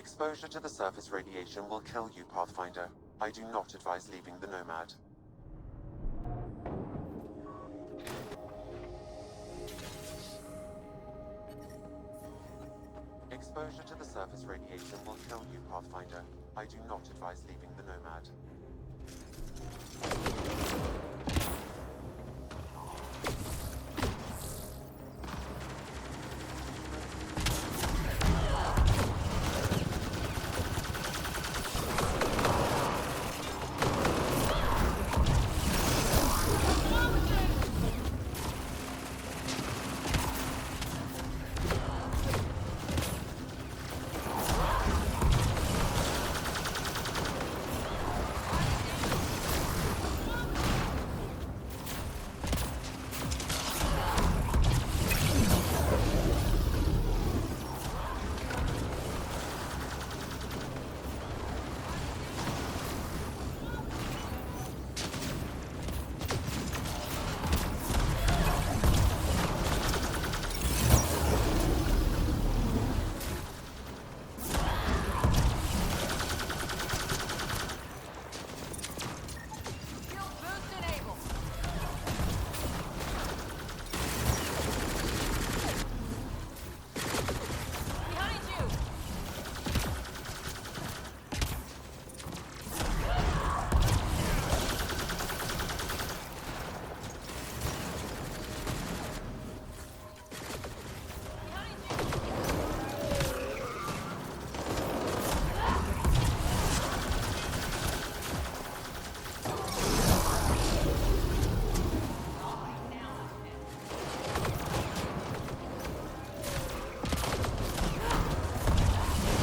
Exposure to the surface radiation will kill you, Pathfinder. I do not advise leaving the Nomad. Exposure to the surface radiation will kill you, Pathfinder. I do not advise leaving the Nomad.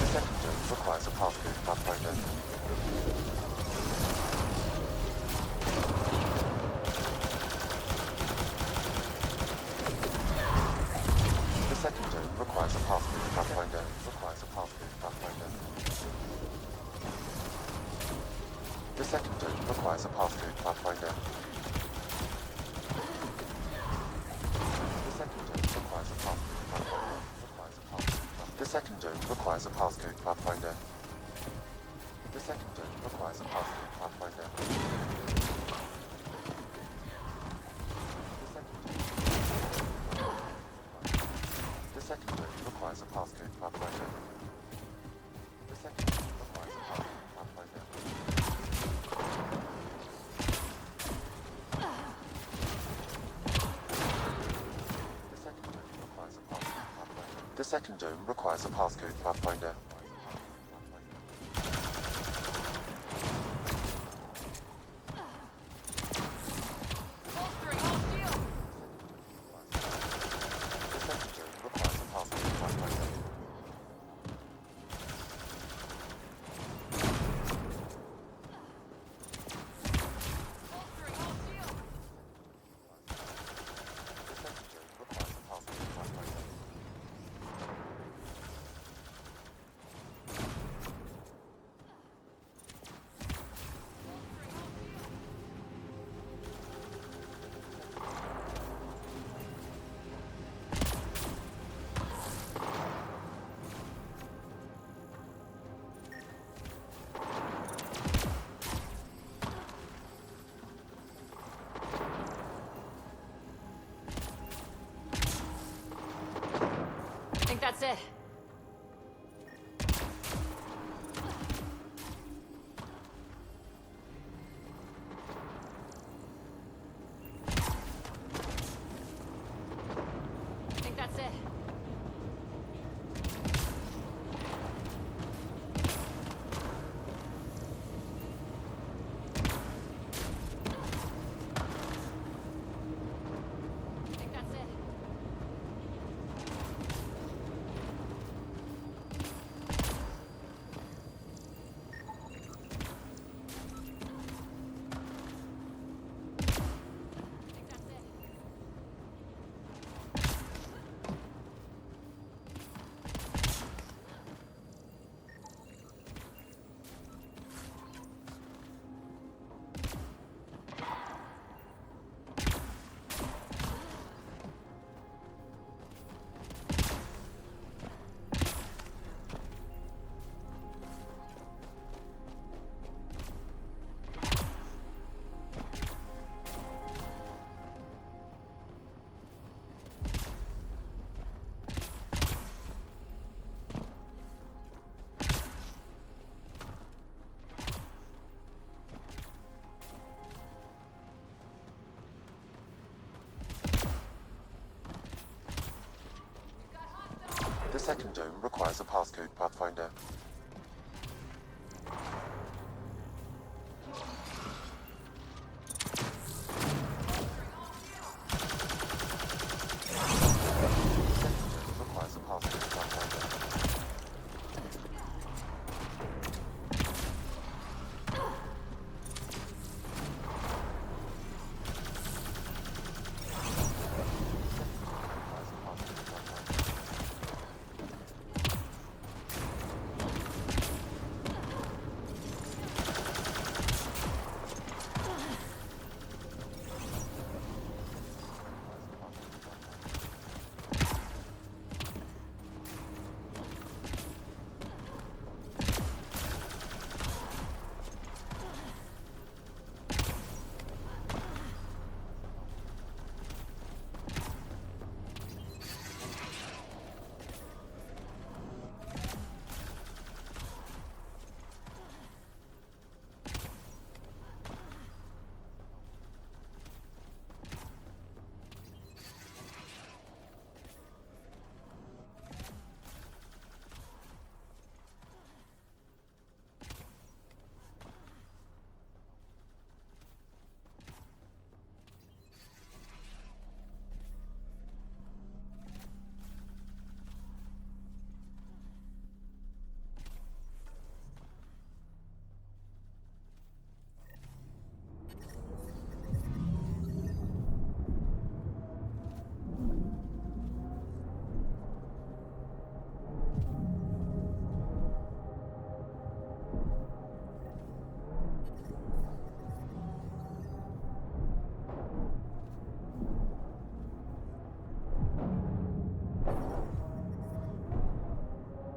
The second zone requires a passcode, Pathfinder. The second zone requires a passcode, Pathfinder. The second zone requires a passcode, Pathfinder. The second zone requires a passcode, Pathfinder. The second zone requires a passcode, Pathfinder. The second zone requires a passcode, Pathfinder. I think that's it. I think that's it. I think that's it. second dome requires a passcode, Pathfinder. Requires a passcode, Pathfinder.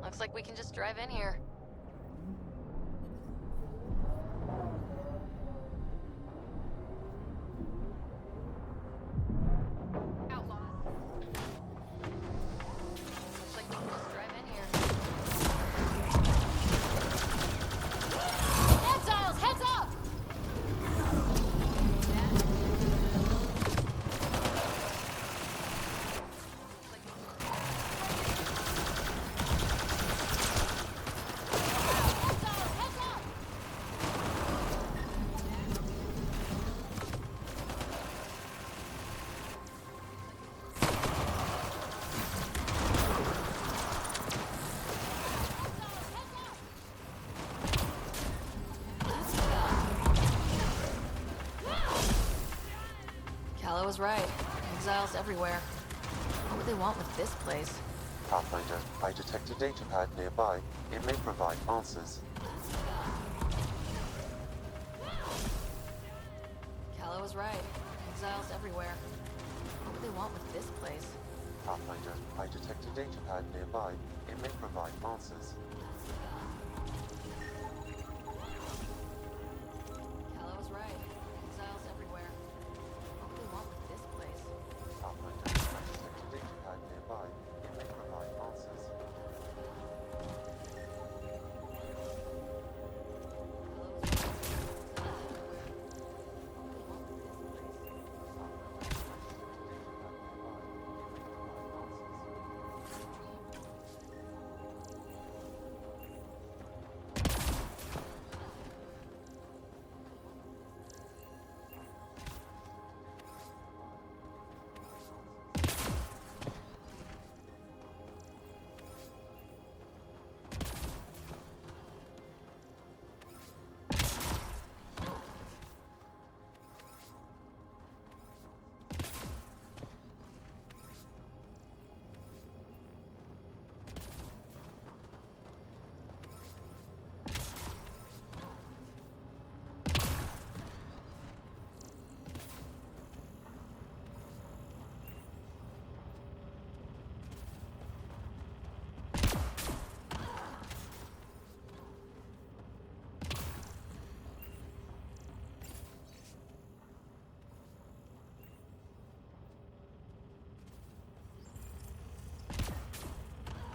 Looks like we can just drive in here. Outlaws. Looks like we can just drive in here. Exiles, heads up! Calla was right. Exiles everywhere. What would they want with this place? Pathfinder, I detect a data pad nearby. It may provide answers. Calla was right. Exiles everywhere. What would they want with this place? Pathfinder, I detect a data pad nearby. It may provide answers. Calla was right. Exiles everywhere. What would they want with this place? Pathfinder, I detect a data pad nearby. It may provide answers.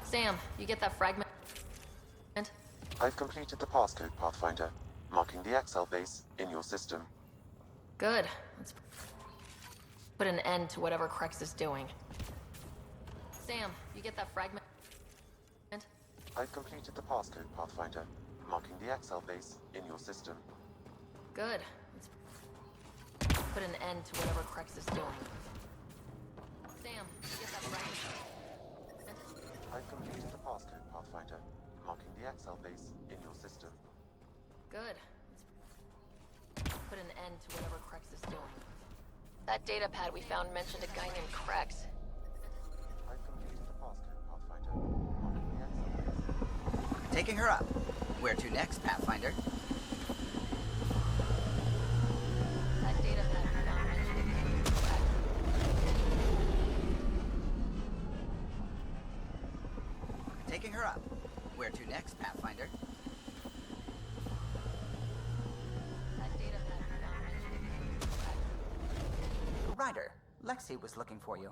Sam, you get that fragment? I've completed the passcode, Pathfinder, marking the Excel base in your system. Good. Let's put an end to whatever Krex is doing. Sam, you get that fragment? I've completed the passcode, Pathfinder, marking the XL base in your system. Good. Let's put an end to whatever Krex is doing. Sam, get that right. I've completed the passcode, Pathfinder, marking the XL base in your system. Good. Let's put an end to whatever Krex is doing. That data pad we found mentioned a guy named Krex. I've completed the passcode, Pathfinder, marking the XL base. Taking her up. Where to next, Pathfinder? That data pad we found mentioned a guy named Krex. Taking her up. Where to next, Pathfinder? That data pad we found mentioned a guy named Krex. Ryder, Lexi was looking for you.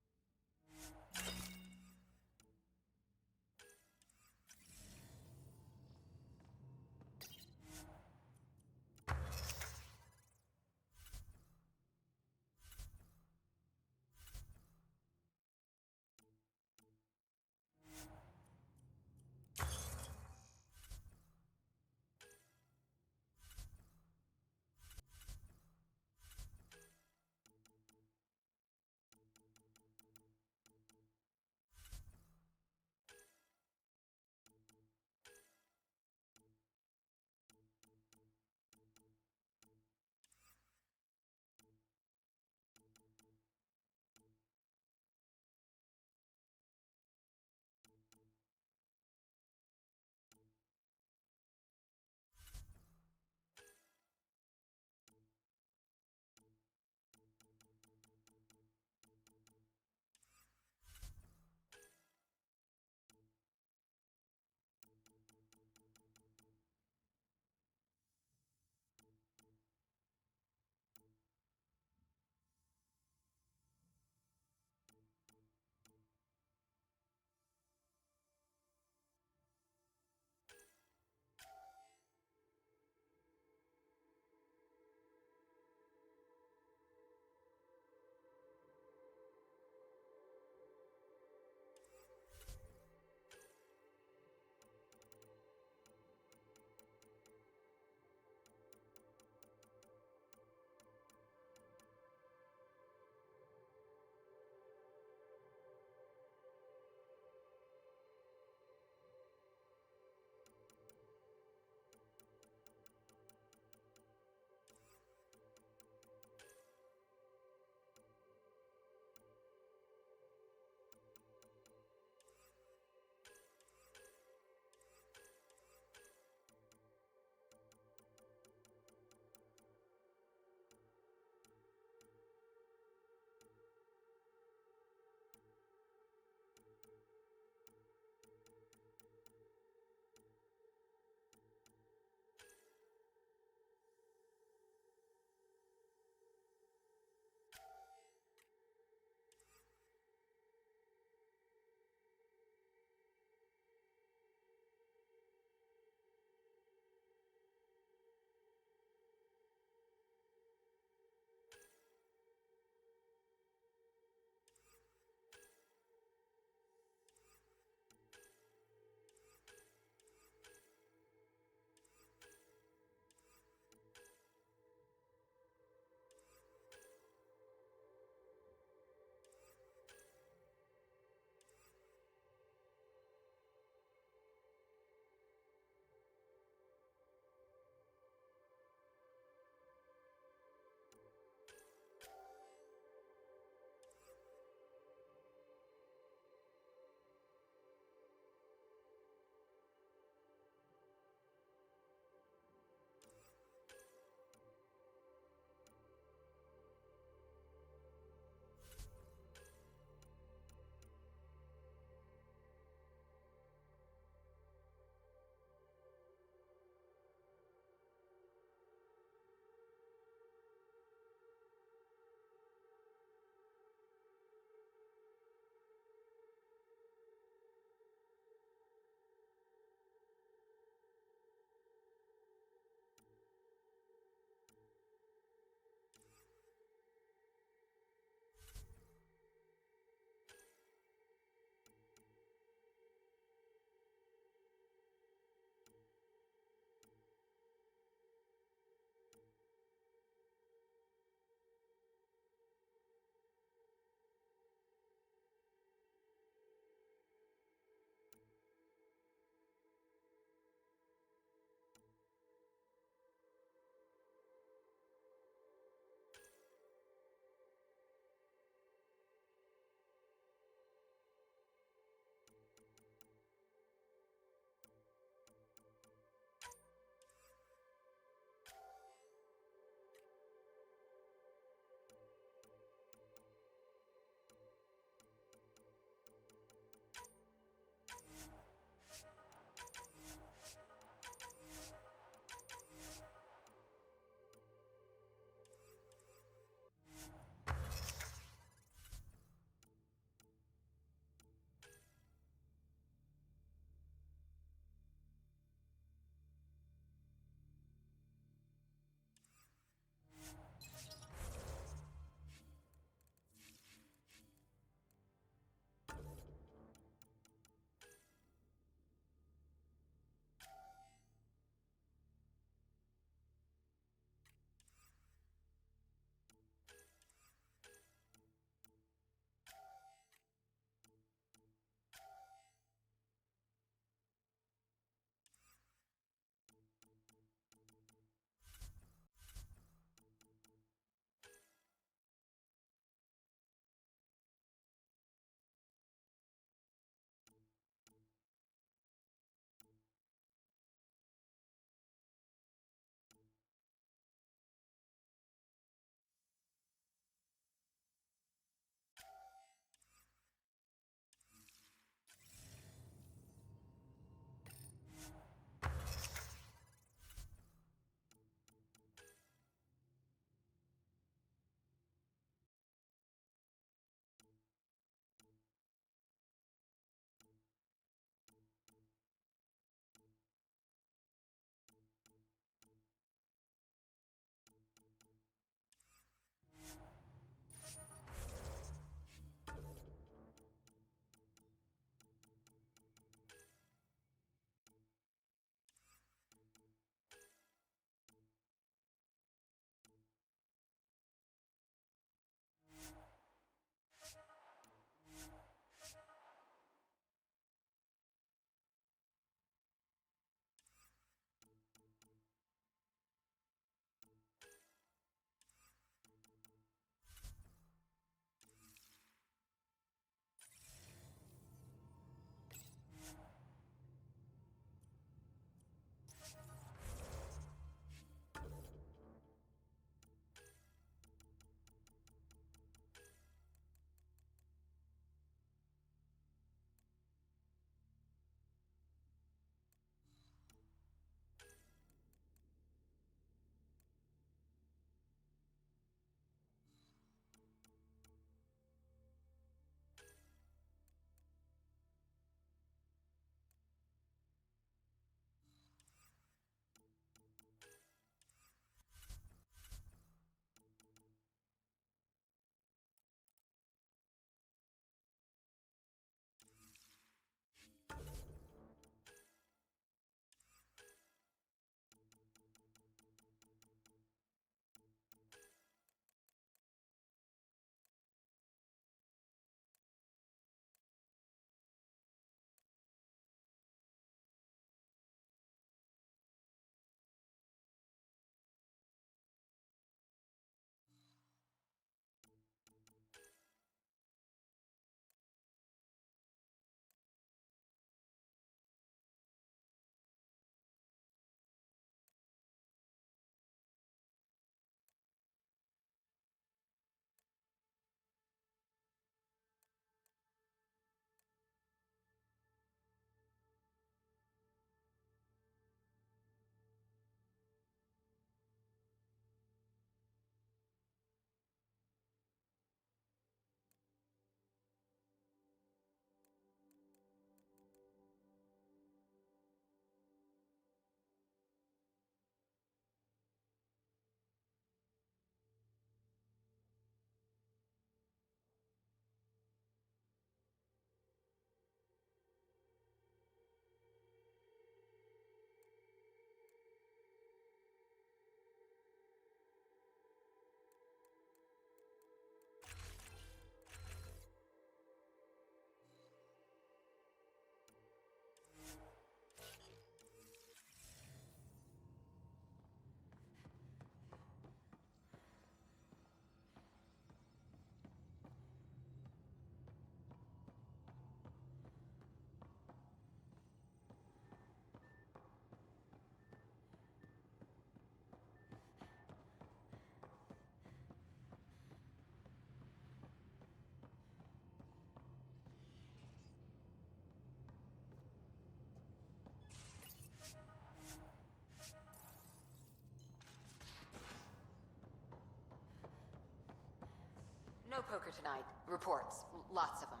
No poker tonight. Reports. Lots of them.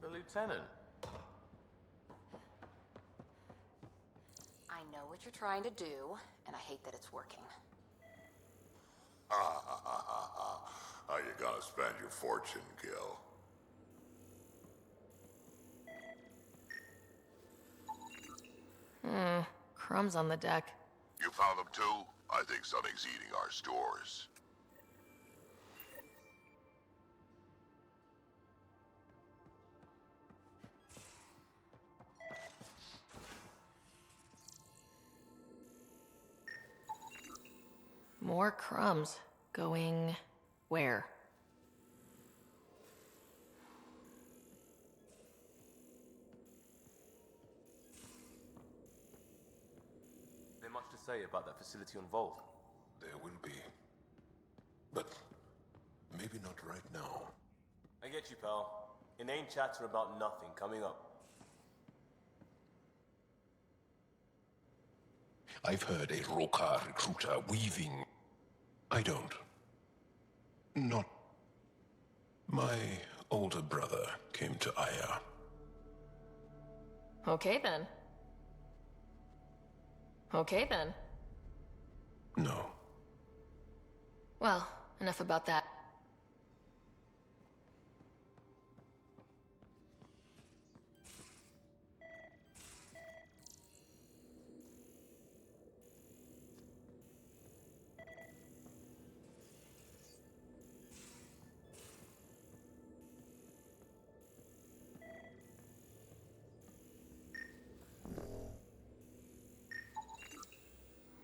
The lieutenant. I know what you're trying to do, and I hate that it's working. How you gonna spend your fortune, Gil? Crumbs on the deck. You found them too? I think something's eating our stores. More crumbs. Going where? There much to say about that facility involved. There will be. But maybe not right now. I get you, pal. Inane chatter about nothing coming up. I've heard a Roka recruiter weaving. I don't. Not. My older brother came to Aya. Okay then. Okay then. No. Well, enough about that.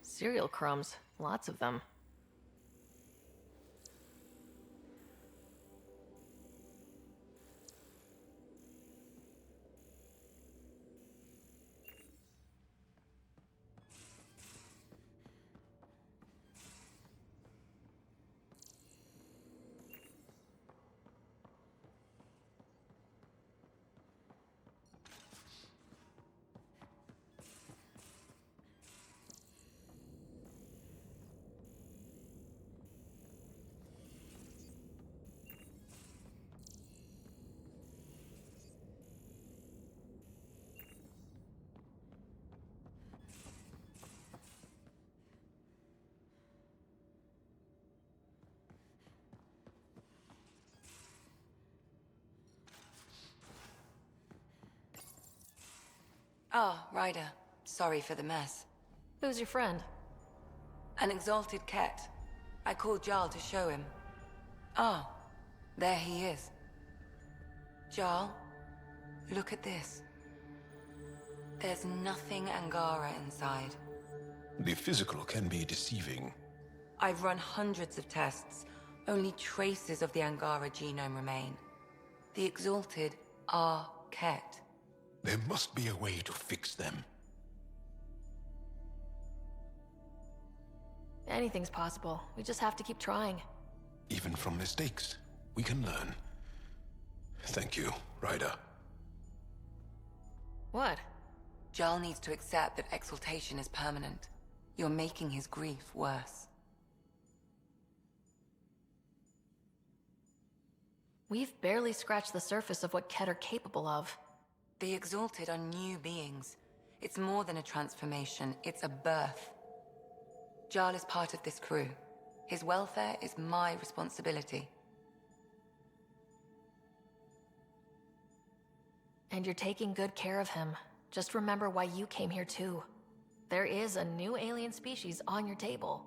Cereal crumbs. Lots of them. Oh, Ryder. Sorry for the mess. Who's your friend? An exalted cat. I called Jarl to show him. Ah, there he is. Jarl, look at this. There's nothing Angara inside. The physical can be deceiving. I've run hundreds of tests. Only traces of the Angara genome remain. The exalted are Ket. There must be a way to fix them. Anything's possible. We just have to keep trying. Even from mistakes, we can learn. Thank you, Ryder. What? Jarl needs to accept that exaltation is permanent. You're making his grief worse. We've barely scratched the surface of what Ket are capable of. The exalted are new beings. It's more than a transformation, it's a birth. Jarl is part of this crew. His welfare is my responsibility. And you're taking good care of him. Just remember why you came here too. There is a new alien species on your table.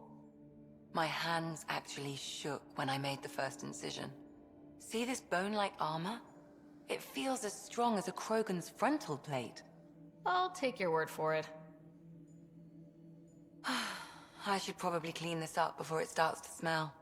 My hands actually shook when I made the first incision. See this bone-like armor? It feels as strong as a Krogan's frontal plate. I'll take your word for it. I should probably clean this up before it starts to smell.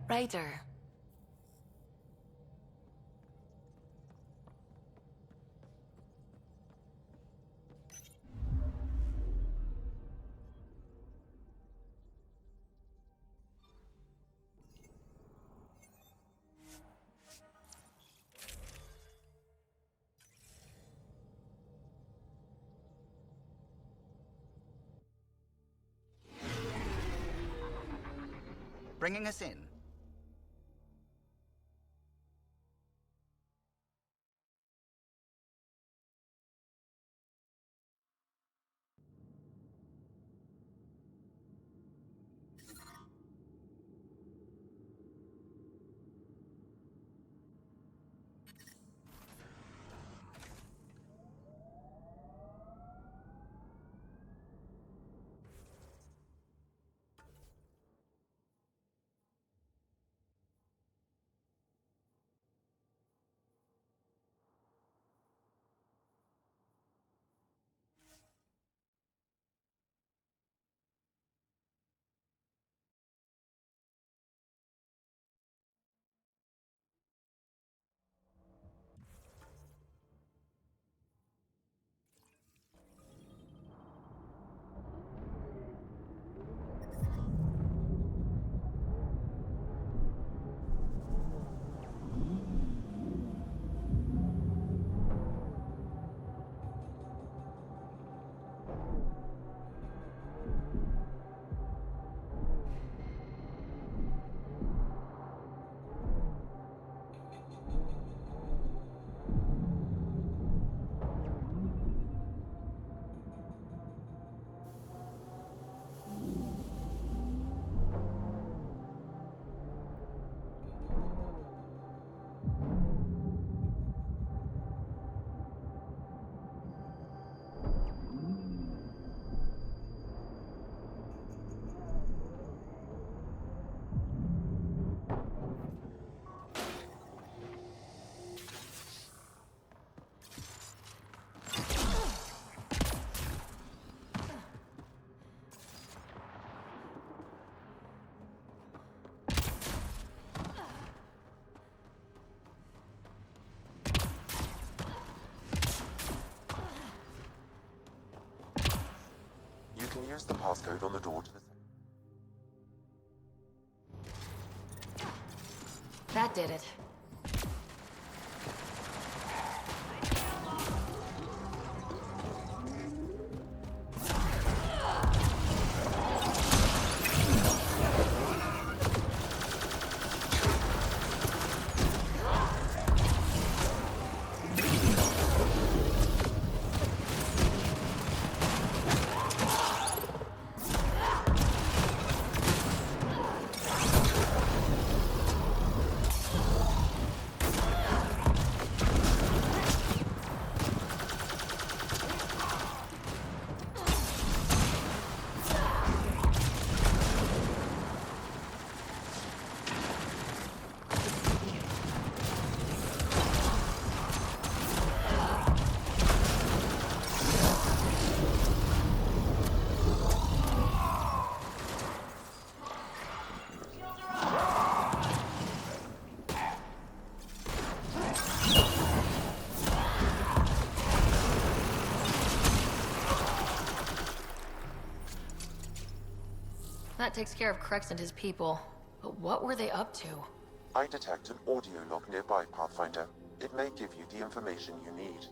Raider. Bringing us in. You can use the passcode on the door to the... That did it. That takes care of Krex and his people. But what were they up to? I detect an audio log nearby, Pathfinder. It may give you the information you need.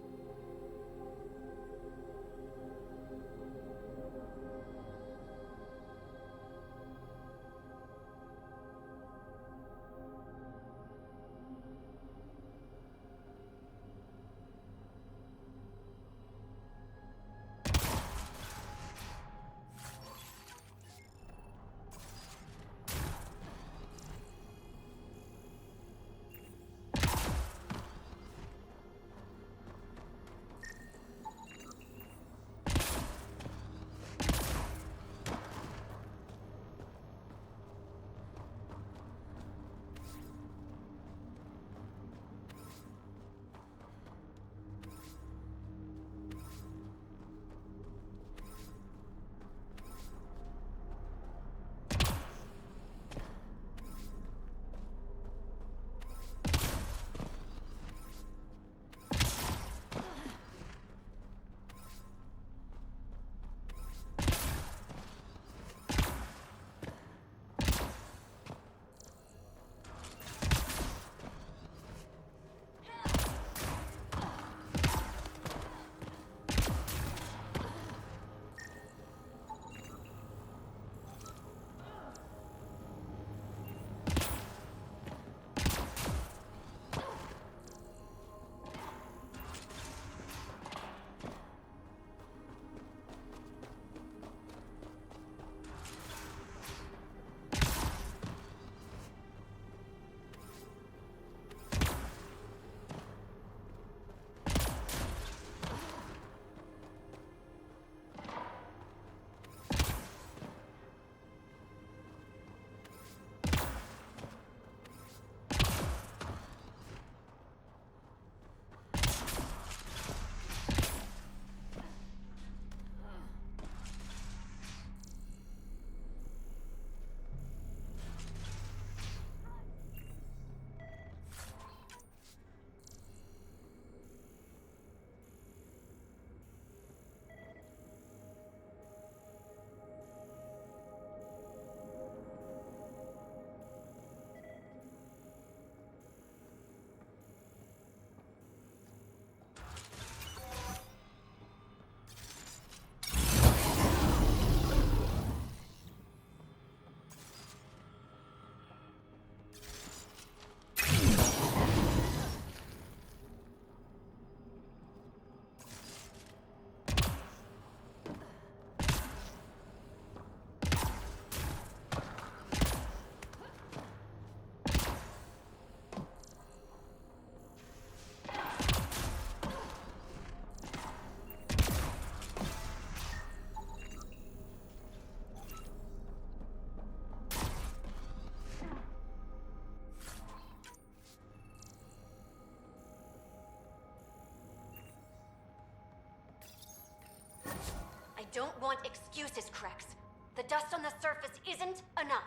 don't want excuses, Crex. The dust on the surface isn't enough.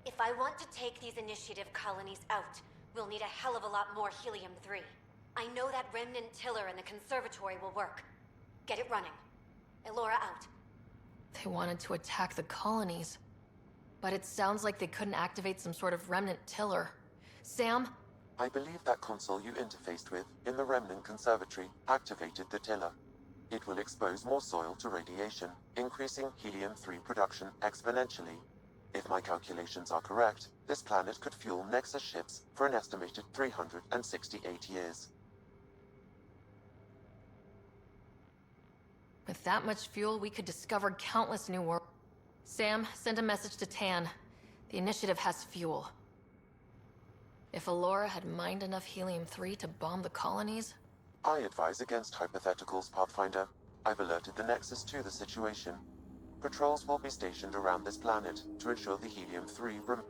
If I want to take these initiative colonies out, we'll need a hell of a lot more helium-3. I know that remnant tiller in the conservatory will work. Get it running. Elora out. They wanted to attack the colonies. But it sounds like they couldn't activate some sort of remnant tiller. Sam? I believe that console you interfaced with in the Remnant Conservatory activated the tiller. It will expose more soil to radiation, increasing helium-3 production exponentially. If my calculations are correct, this planet could fuel Nexus ships for an estimated 368 years. With that much fuel, we could discover countless new worlds. Sam, send a message to Tan. The initiative has fuel. If Elora had mined enough helium-3 to bomb the colonies... I advise against hypotheticals, Pathfinder. I've alerted the Nexus to the situation. Patrols will be stationed around this planet to ensure the helium-3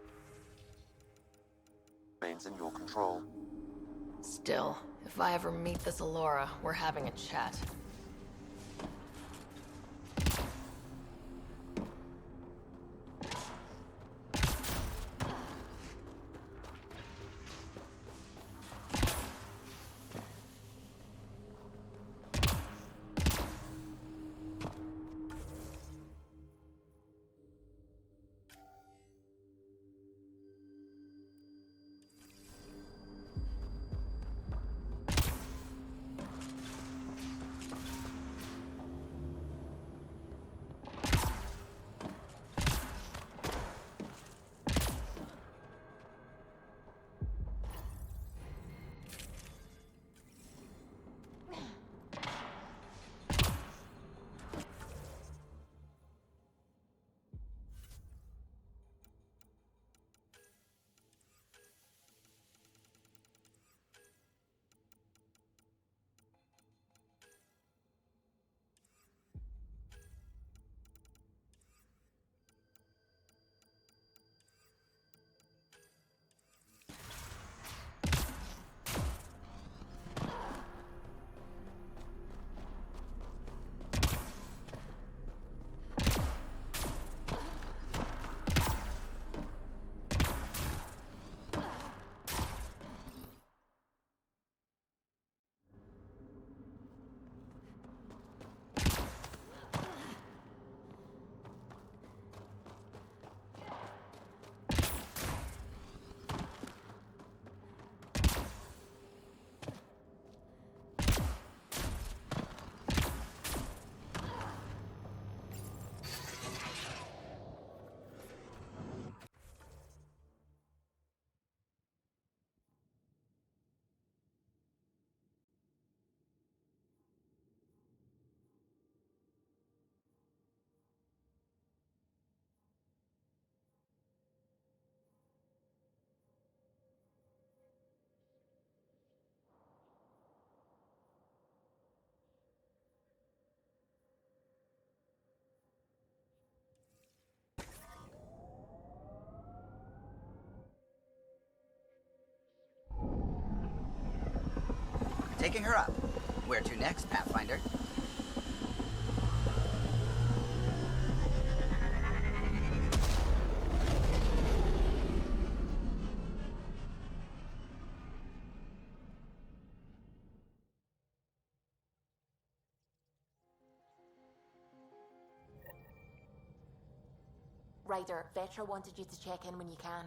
remains in your control. Still, if I ever meet this Elora, we're having a chat. Taking her up. Where to next, Pathfinder? Ryder, Vetra wanted you to check in when you can.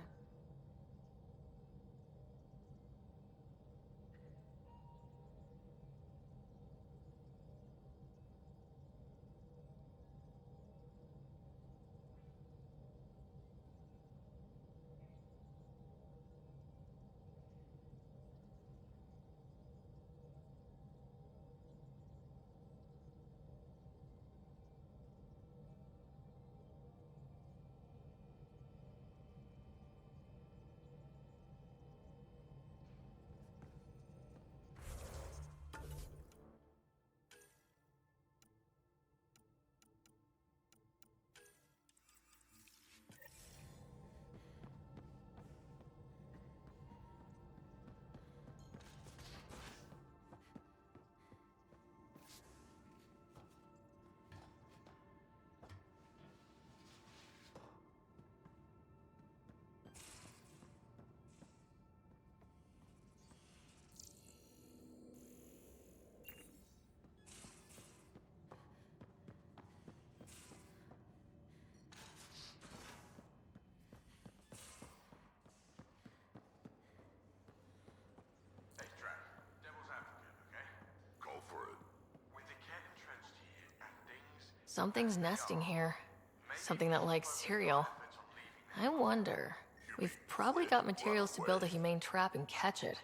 Something's nesting here. Something that likes cereal. I wonder. We've probably got materials to build a humane trap and catch it.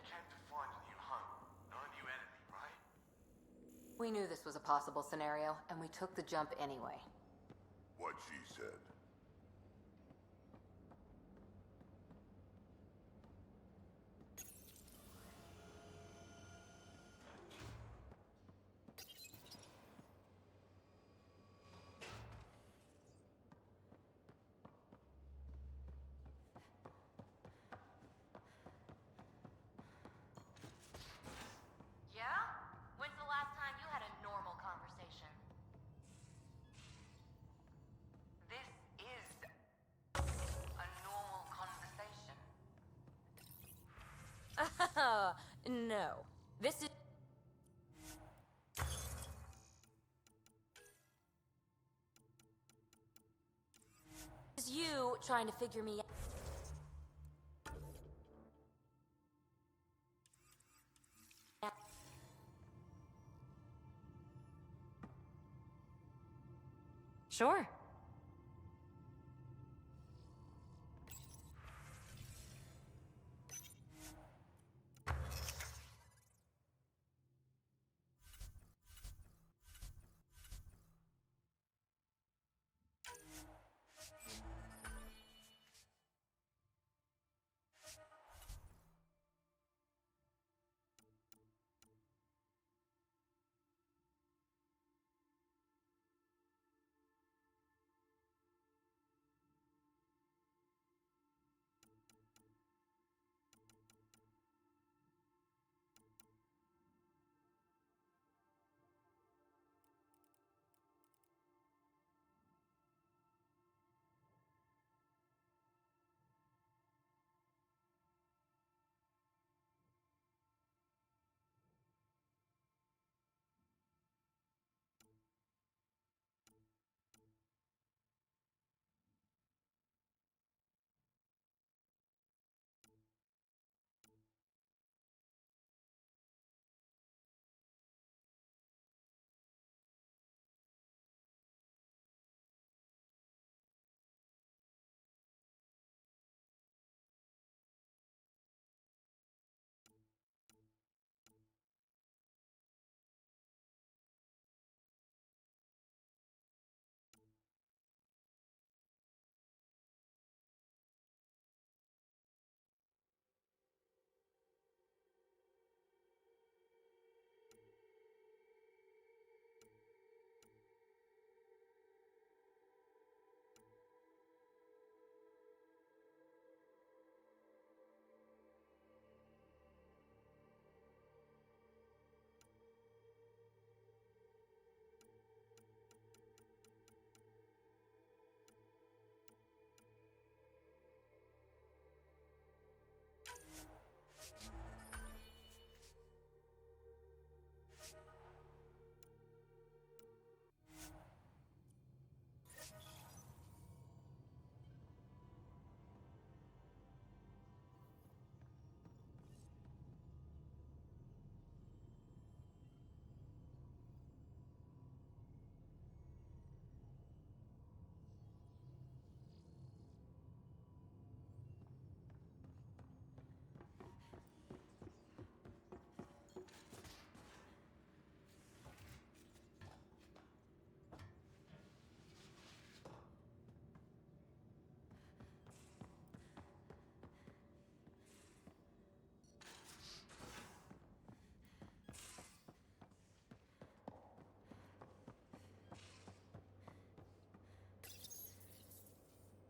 We knew this was a possible scenario, and we took the jump anyway. What she said. Yeah? When's the last time you had a normal conversation? This is a normal conversation. No. This is you trying to figure me out. Sure.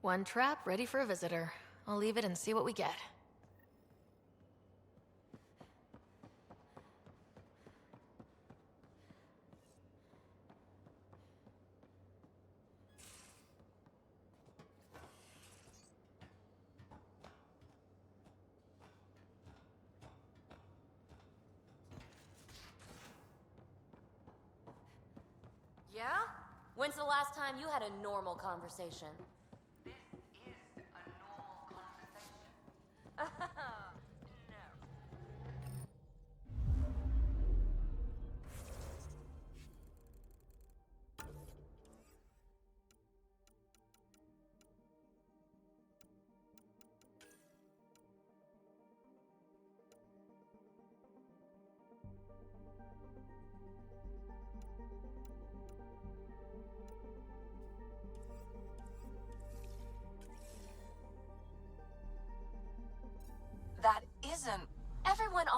One trap ready for a visitor. I'll leave it and see what we get. Yeah? When's the last time you had a normal conversation? This is a normal conversation. No.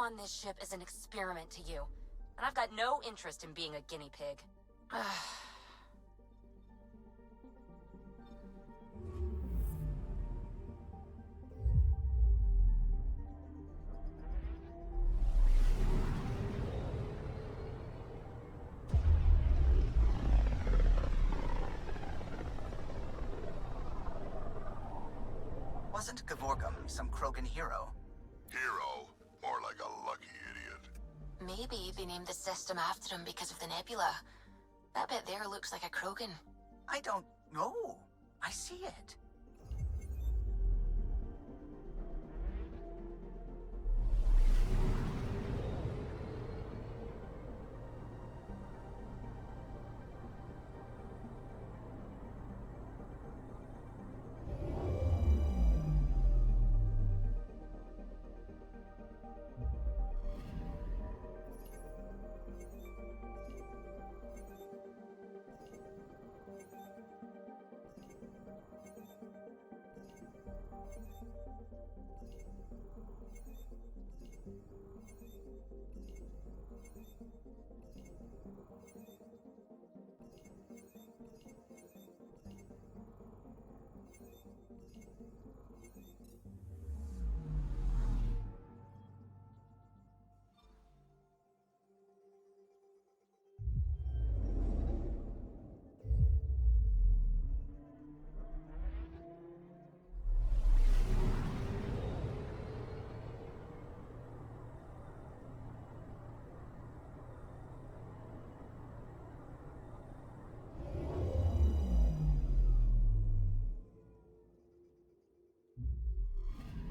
on this ship is an experiment to you. And I've got no interest in being a guinea pig. Wasn't Gavorgum some Krogan hero? Hero? More like a lucky idiot. Maybe they named the system after him because of the nebula. That bit there looks like a Krogan. I don't know. I see it.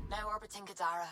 Now orbiting Gadara.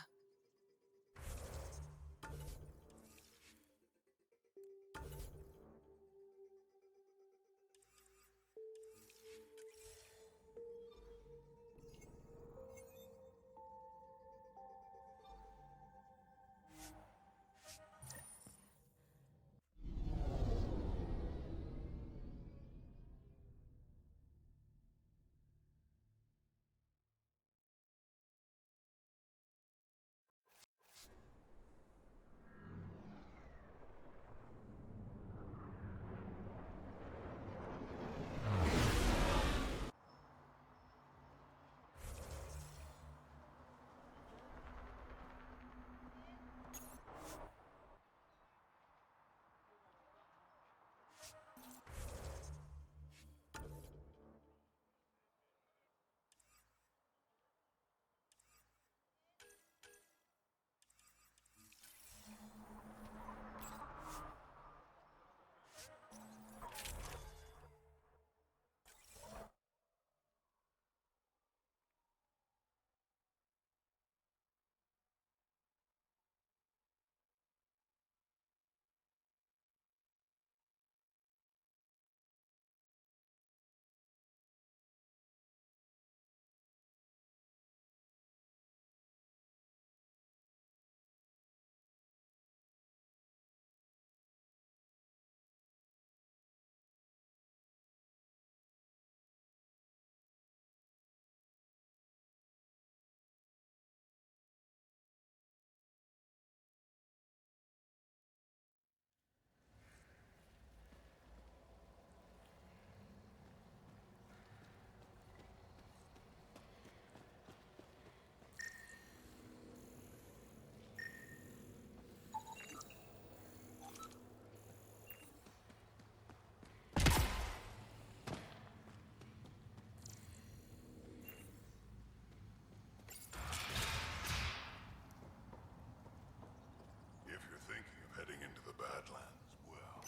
If you're thinking of heading into the Badlands, well,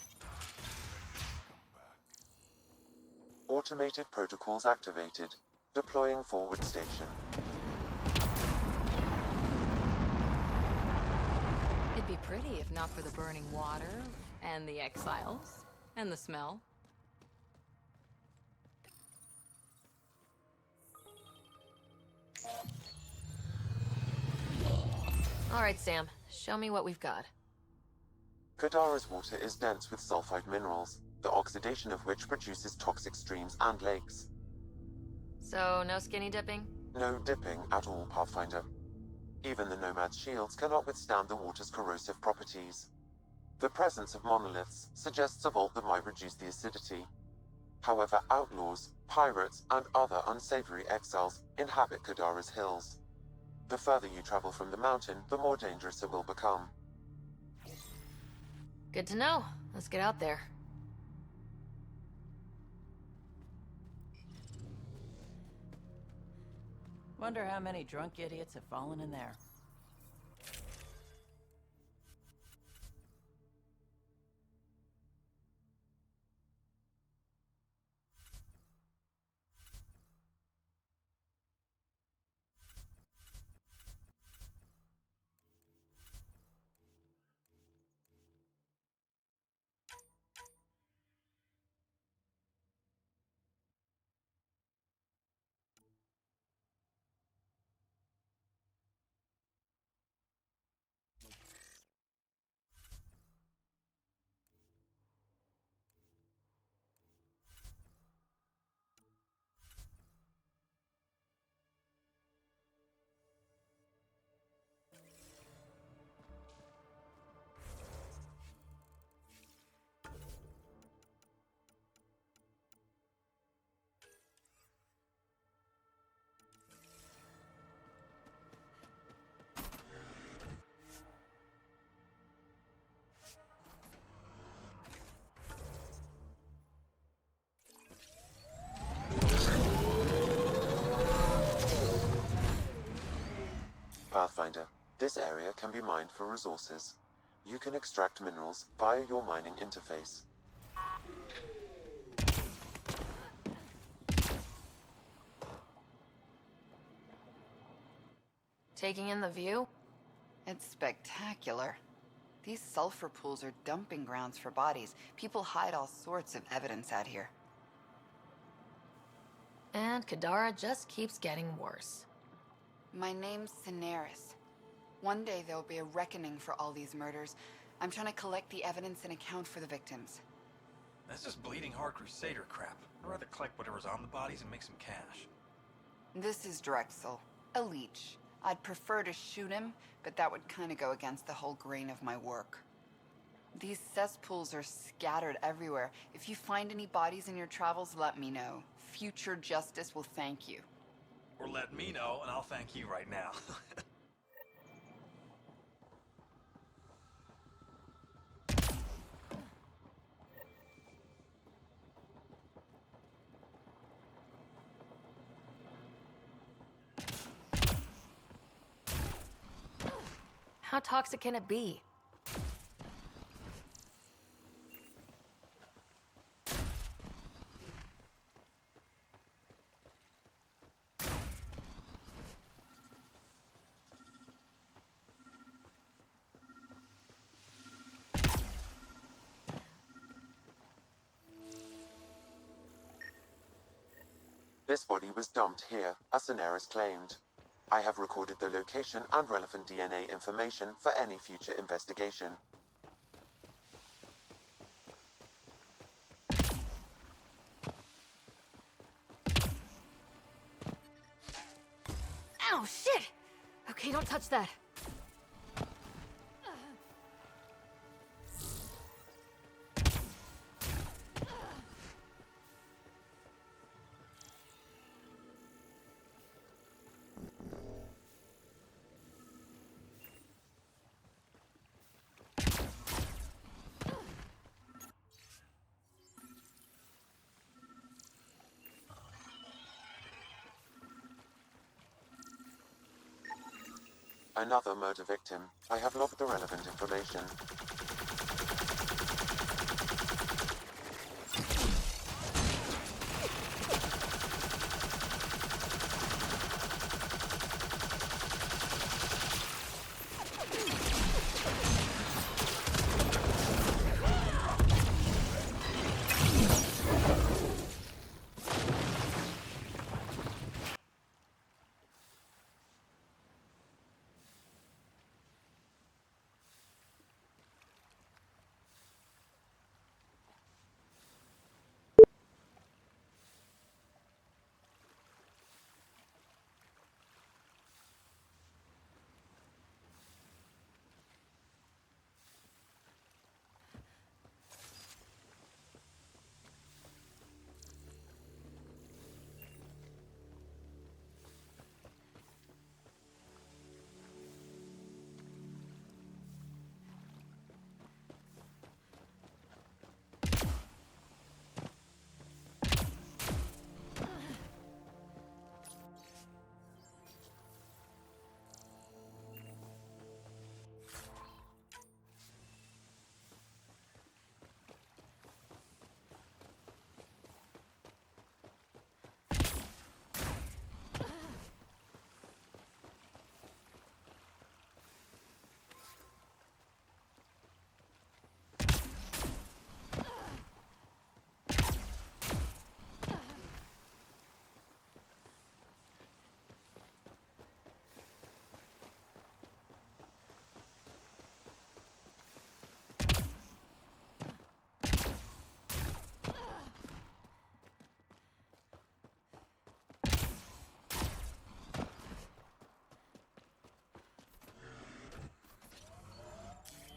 come back. Automated protocols activated. Deploying forward station. It'd be pretty if not for the burning water, and the exiles, and the smell. All right, Sam. Show me what we've got. Kadara's water is dense with sulfide minerals, the oxidation of which produces toxic streams and lakes. So, no skinny dipping? No dipping at all, Pathfinder. Even the Nomad's shields cannot withstand the water's corrosive properties. The presence of monoliths suggests a vault that might reduce the acidity. However, outlaws, pirates, and other unsavory exiles inhabit Kadara's hills. The further you travel from the mountain, the more dangerous it will become. Good to know. Let's get out there. Wonder how many drunk idiots have fallen in there. Pathfinder, this area can be mined for resources. You can extract minerals via your mining interface. Taking in the view? It's spectacular. These sulfur pools are dumping grounds for bodies. People hide all sorts of evidence out here. And Kadara just keeps getting worse. My name's Cineris. One day there'll be a reckoning for all these murders. I'm trying to collect the evidence and account for the victims. That's just bleeding heart crusader crap. I'd rather collect whatever's on the bodies and make some cash. This is Drexel, a leech. I'd prefer to shoot him, but that would kind of go against the whole grain of my work. These cesspools are scattered everywhere. If you find any bodies in your travels, let me know. Future justice will thank you. Or let me know, and I'll thank you right now. How toxic can it be? This body was dumped here, as Cineris claimed. I have recorded the location and relevant DNA information for any future investigation. Ow, shit! Okay, don't touch that. Another murder victim. I have logged the relevant information.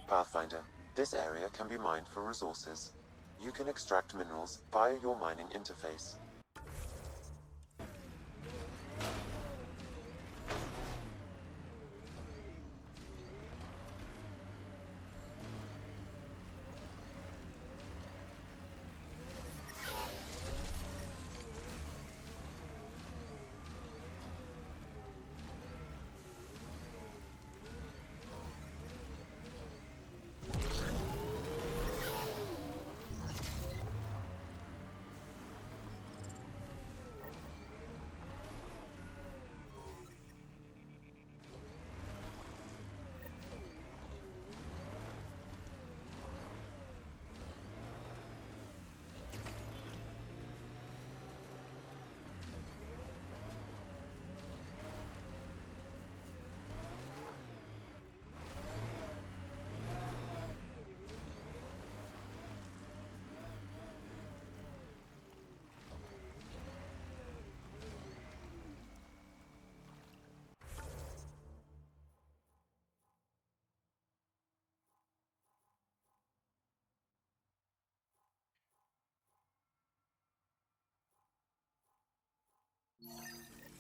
Pathfinder, this area can be mined for resources. You can extract minerals via your mining interface.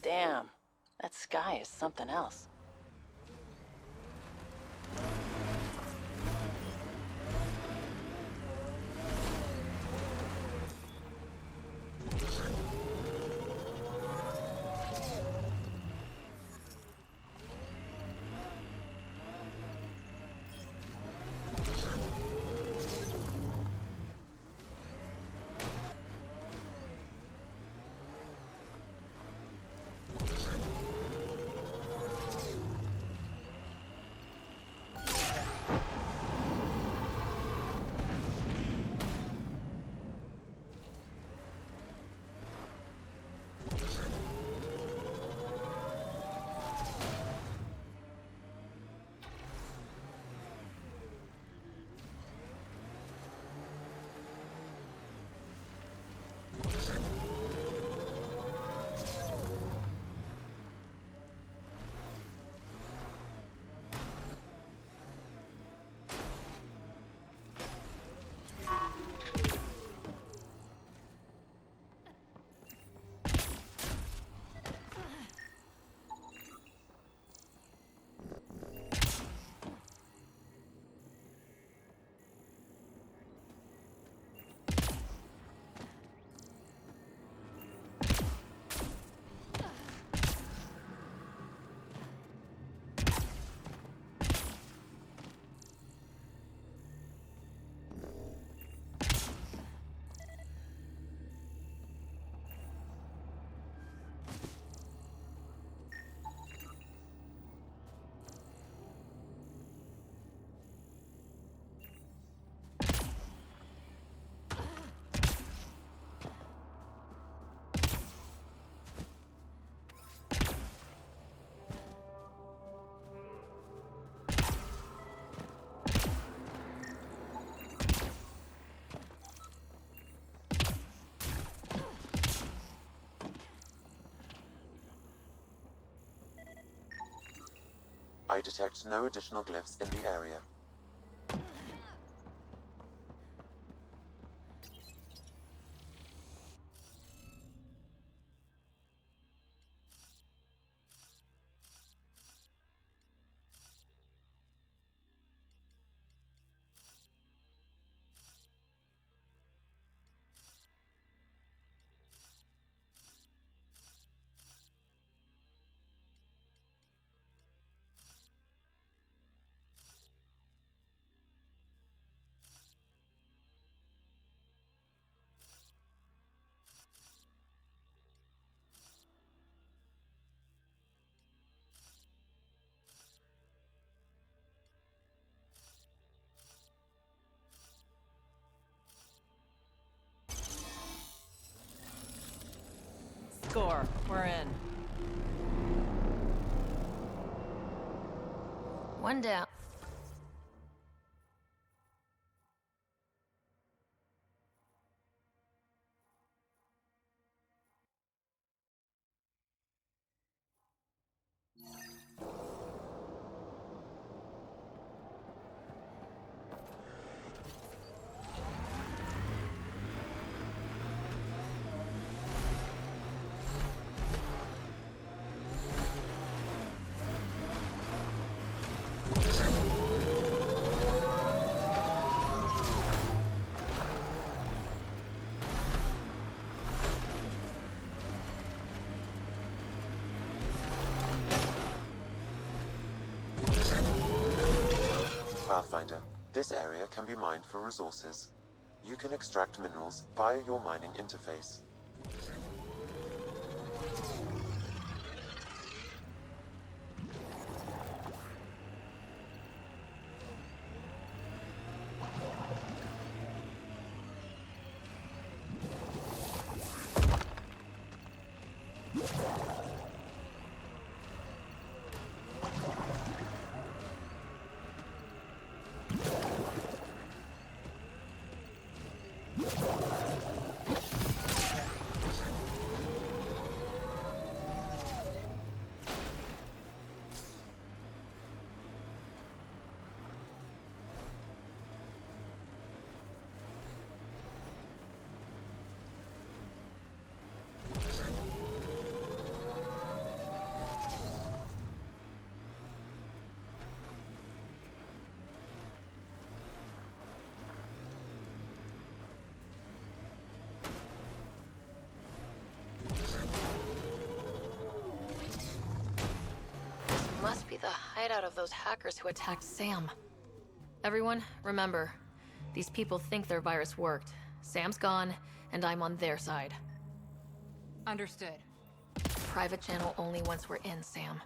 Damn, that sky is something else. I detect no additional glyphs in the area. Score. We're in. One down. Pathfinder, this area can be mined for resources. You can extract minerals via your mining interface. Must be the hideout of those hackers who attacked Sam. Everyone, remember, these people think their virus worked. Sam's gone, and I'm on their side. Understood. Private channel only once we're in, Sam.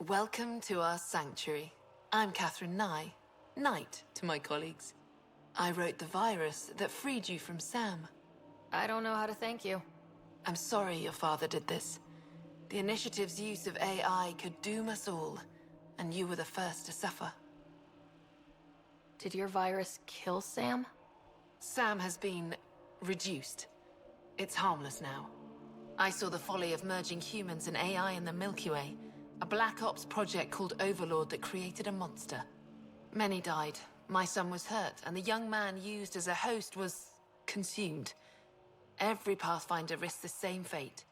Welcome to our sanctuary. I'm Catherine Nye, Knight to my colleagues. I wrote the virus that freed you from Sam. I don't know how to thank you. I'm sorry your father did this. The Initiative's use of AI could doom us all, and you were the first to suffer. Did your virus kill Sam? Sam has been reduced. It's harmless now. I saw the folly of merging humans and AI in the Milky Way. A Black Ops project called Overlord that created a monster. Many died. My son was hurt, and the young man used as a host was consumed. Every Pathfinder risks the same fate.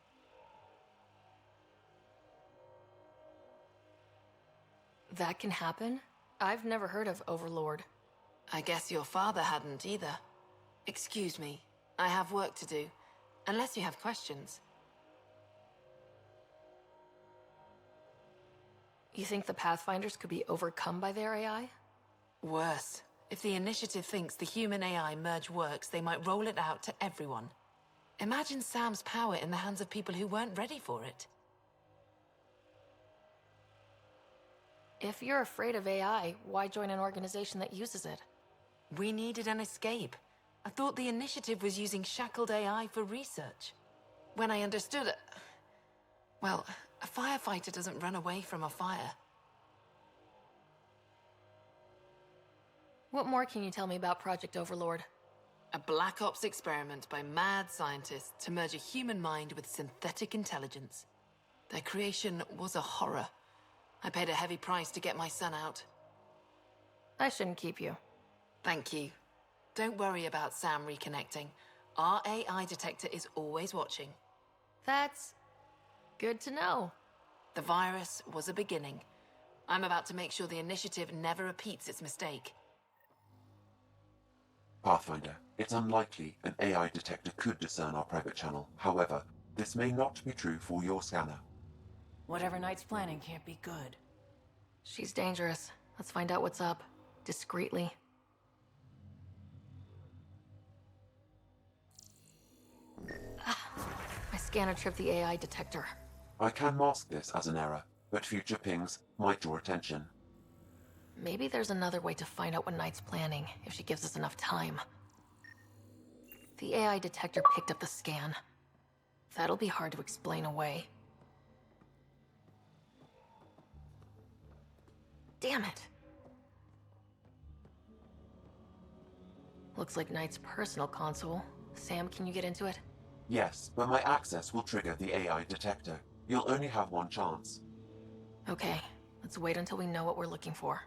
That can happen? I've never heard of Overlord. I guess your father hadn't either. Excuse me. I have work to do. Unless you have questions. You think the Pathfinders could be overcome by their AI? Worse. If the Initiative thinks the human-AI merge works, they might roll it out to everyone. Imagine Sam's power in the hands of people who weren't ready for it. If you're afraid of AI, why join an organization that uses it? We needed an escape. I thought the Initiative was using shackled AI for research. When I understood it... Well, a firefighter doesn't run away from a fire. What more can you tell me about Project Overlord? A Black Ops experiment by mad scientists to merge a human mind with synthetic intelligence. Their creation was a horror. I paid a heavy price to get my son out. I shouldn't keep you. Thank you. Don't worry about Sam reconnecting. Our AI detector is always watching. That's good to know. The virus was a beginning. I'm about to make sure the Initiative never repeats its mistake. Pathfinder, it's unlikely an AI detector could discern our private channel. However, this may not be true for your scanner. Whatever Knight's planning can't be good. She's dangerous. Let's find out what's up. Discreetly. My scanner tripped the AI detector. I can mask this as an error, but future pings might draw attention. Maybe there's another way to find out what Knight's planning, if she gives us enough time. The AI detector picked up the scan. That'll be hard to explain away. Damn it. Looks like Knight's personal console. Sam, can you get into it? Yes, but my access will trigger the AI detector. You'll only have one chance. Okay, let's wait until we know what we're looking for.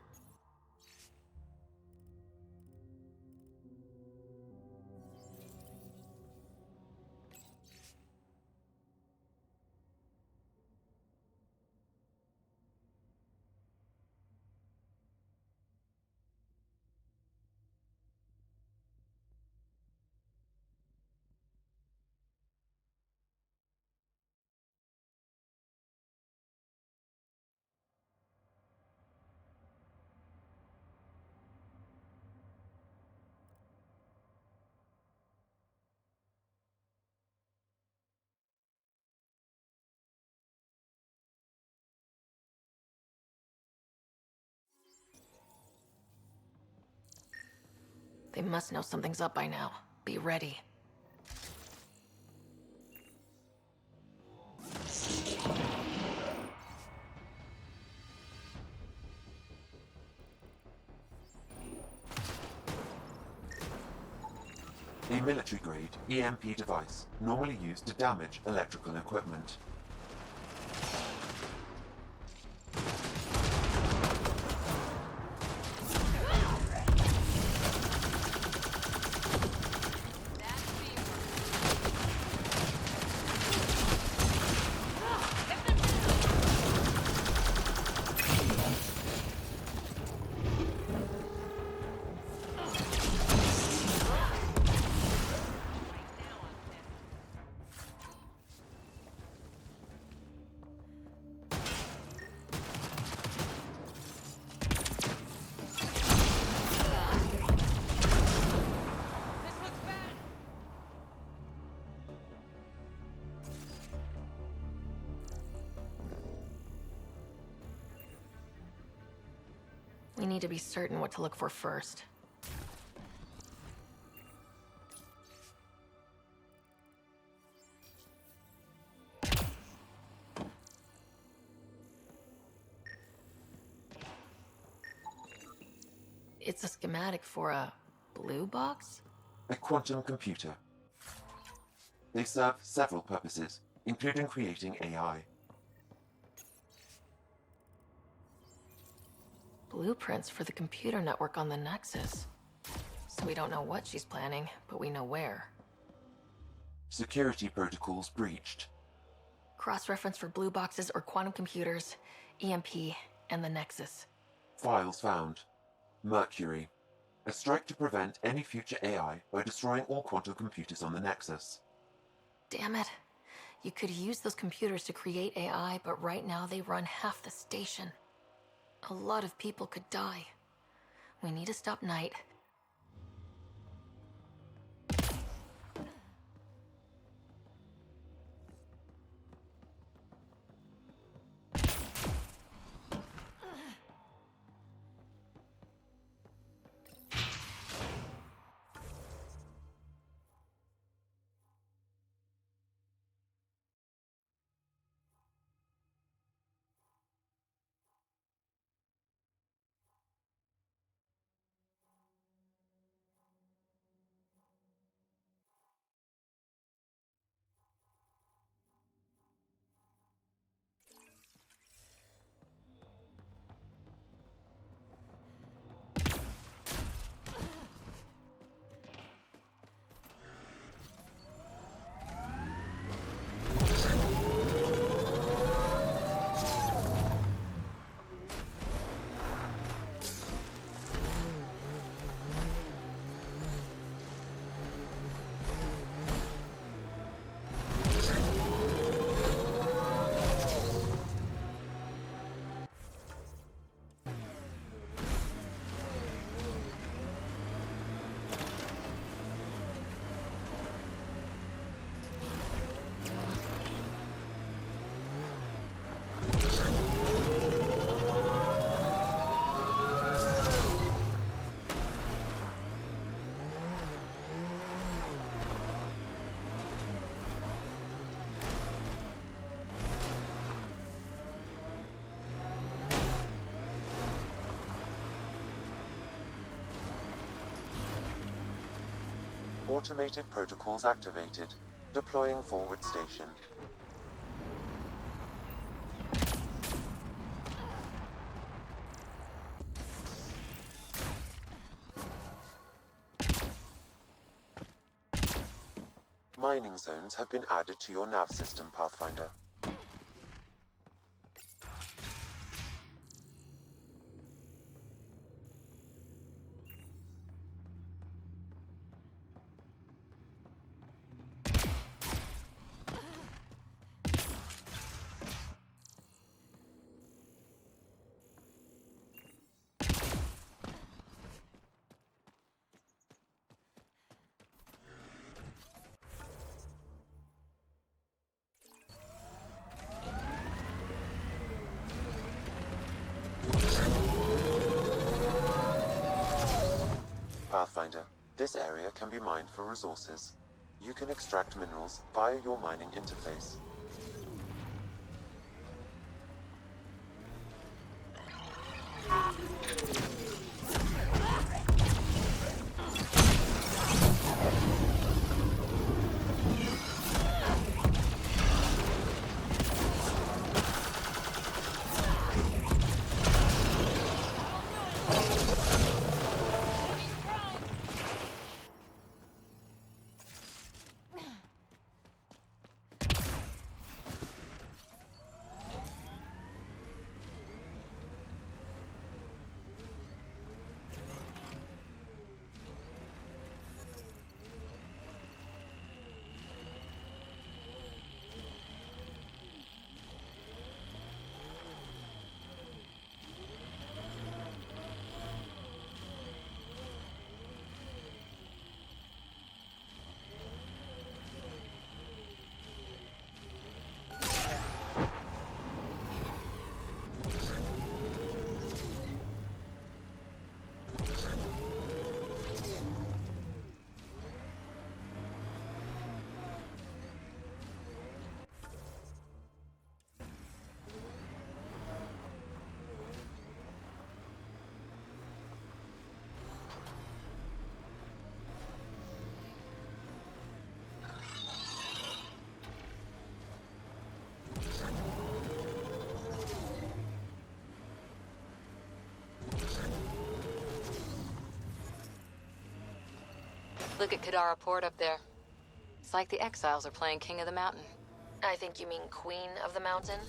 They must know something's up by now. Be ready. A military-grade EMP device, normally used to damage electrical equipment. We need to be certain what to look for first. It's a schematic for a blue box? A quantum computer. They serve several purposes, including creating AI. Blueprints for the computer network on the Nexus. So we don't know what she's planning, but we know where. Security protocols breached. Cross-reference for blue boxes or quantum computers, EMP, and the Nexus. Files found. Mercury. A strike to prevent any future AI by destroying all quantum computers on the Nexus. Damn it. You could use those computers to create AI, but right now they run half the station. A lot of people could die. We need to stop Knight. Automated protocols activated. Deploying forward station. Mining zones have been added to your nav system, Pathfinder. Pathfinder, this area can be mined for resources. You can extract minerals via your mining interface. Look at Kadara Port up there. It's like the Exiles are playing King of the Mountain. I think you mean Queen of the Mountain?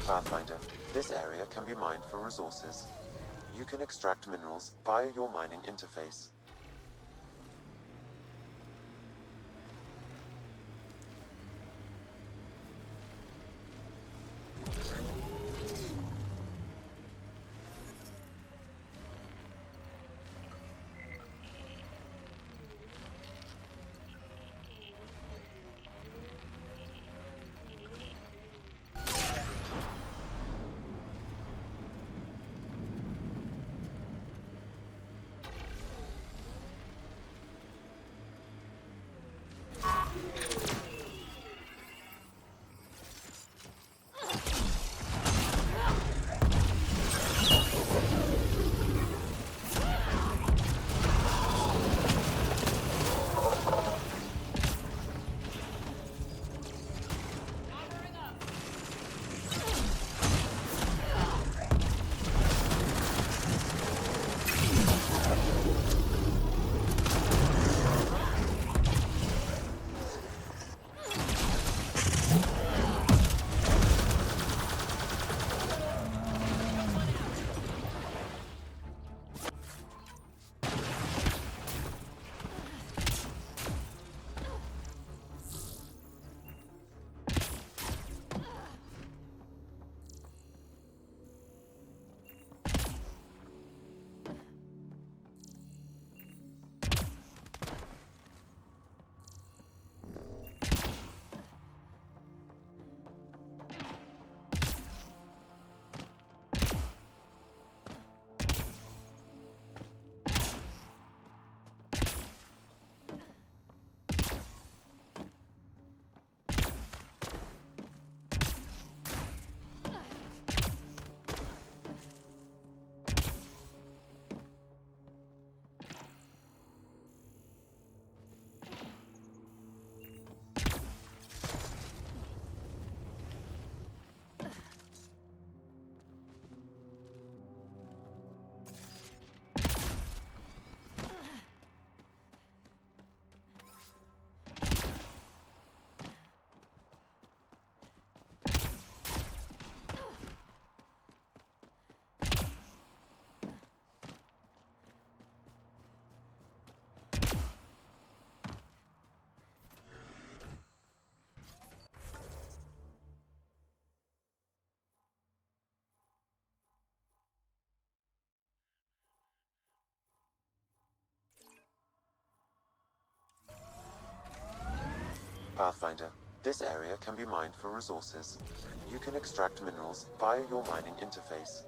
Pathfinder, this area can be mined for resources. You can extract minerals via your mining interface. Pathfinder, this area can be mined for resources. You can extract minerals via your mining interface.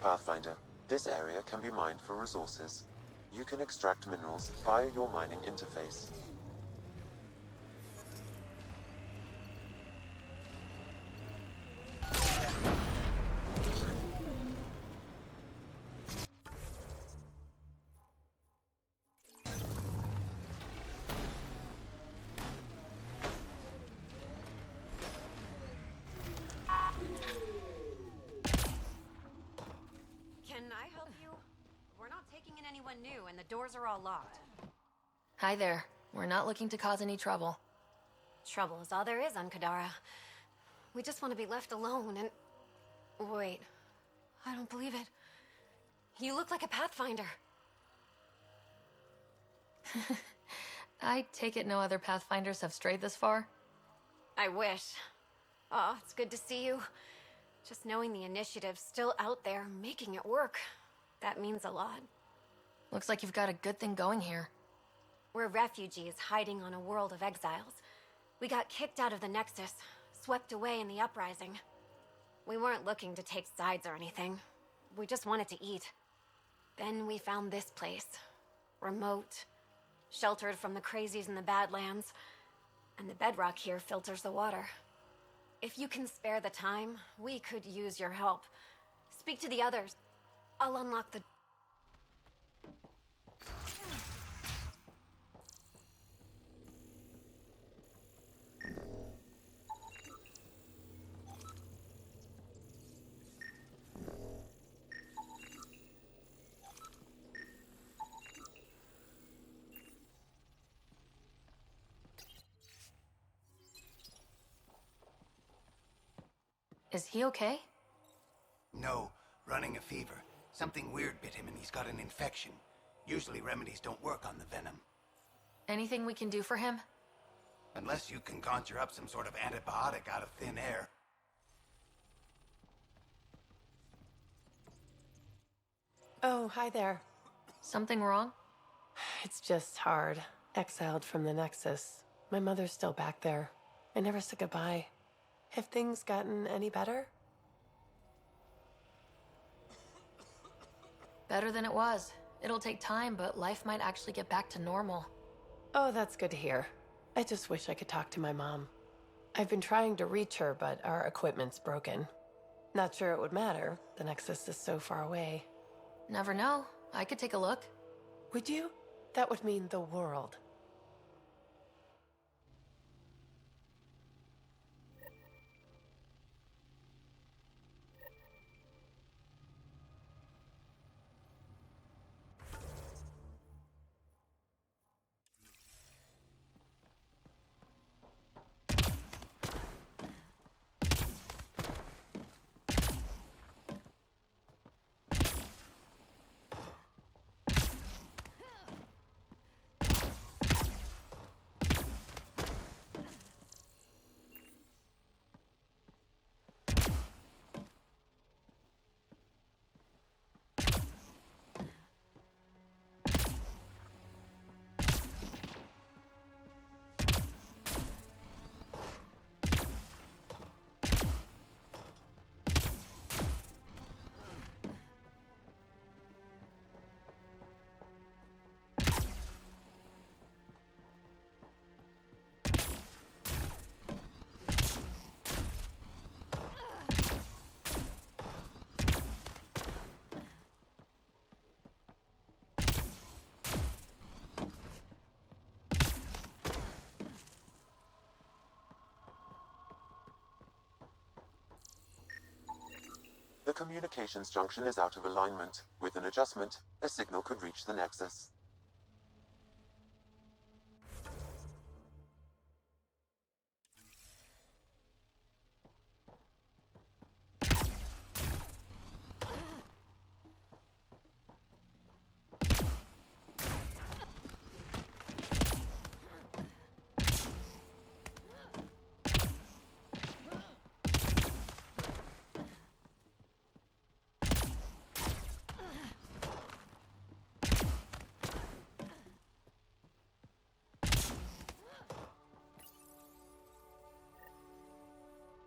Pathfinder, this area can be mined for resources. You can extract minerals via your mining interface. Can I help you? We're not taking in anyone new, and the doors are all locked. Hi there. We're not looking to cause any trouble. Trouble is all there is on Kadara. We just want to be left alone and... Wait. I don't believe it. You look like a Pathfinder. I take it no other Pathfinders have strayed this far? I wish. Oh, it's good to see you. Just knowing the initiative's still out there, making it work. That means a lot. Looks like you've got a good thing going here. We're refugees hiding on a world of exiles. We got kicked out of the Nexus, swept away in the uprising. We weren't looking to take sides or anything. We just wanted to eat. Then we found this place. Remote. Sheltered from the crazies in the Badlands. And the bedrock here filters the water. If you can spare the time, we could use your help. Speak to the others. I'll unlock the... Is he okay? No, running a fever. Something weird bit him and he's got an infection. Usually remedies don't work on the venom. Anything we can do for him? Unless you can conjure up some sort of antibiotic out of thin air. Oh, hi there. Something wrong? It's just hard. Exiled from the Nexus. My mother's still back there. I never said goodbye. Have things gotten any better? Better than it was. It'll take time, but life might actually get back to normal. Oh, that's good to hear. I just wish I could talk to my mom. I've been trying to reach her, but our equipment's broken. Not sure it would matter. The Nexus is so far away. Never know. I could take a look. Would you? That would mean the world. The communications junction is out of alignment. With an adjustment, a signal could reach the Nexus.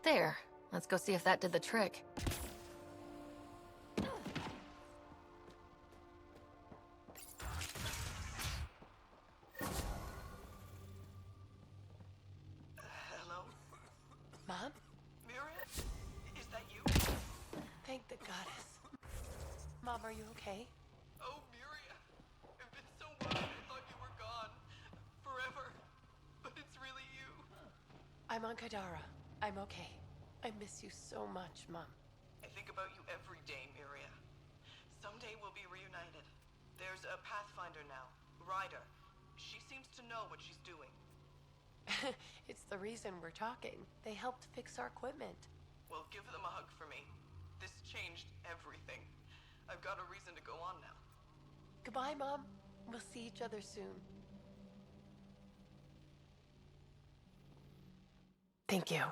There. Let's go see if that did the trick. Hello? Mom? Miriam? Is that you? Thank the goddess. Mom, are you okay? Oh, Miriam. It's been so long. I thought you were gone. Forever. But it's really you. I'm on Kadara. I'm okay. I miss you so much, Mom. I think about you every day, Miria. Someday we'll be reunited. There's a Pathfinder now, Ryder. She seems to know what she's doing. It's the reason we're talking. They helped fix our equipment. Well, give them a hug for me. This changed everything. I've got a reason to go on now. Goodbye, Mom. We'll see each other soon. Thank you.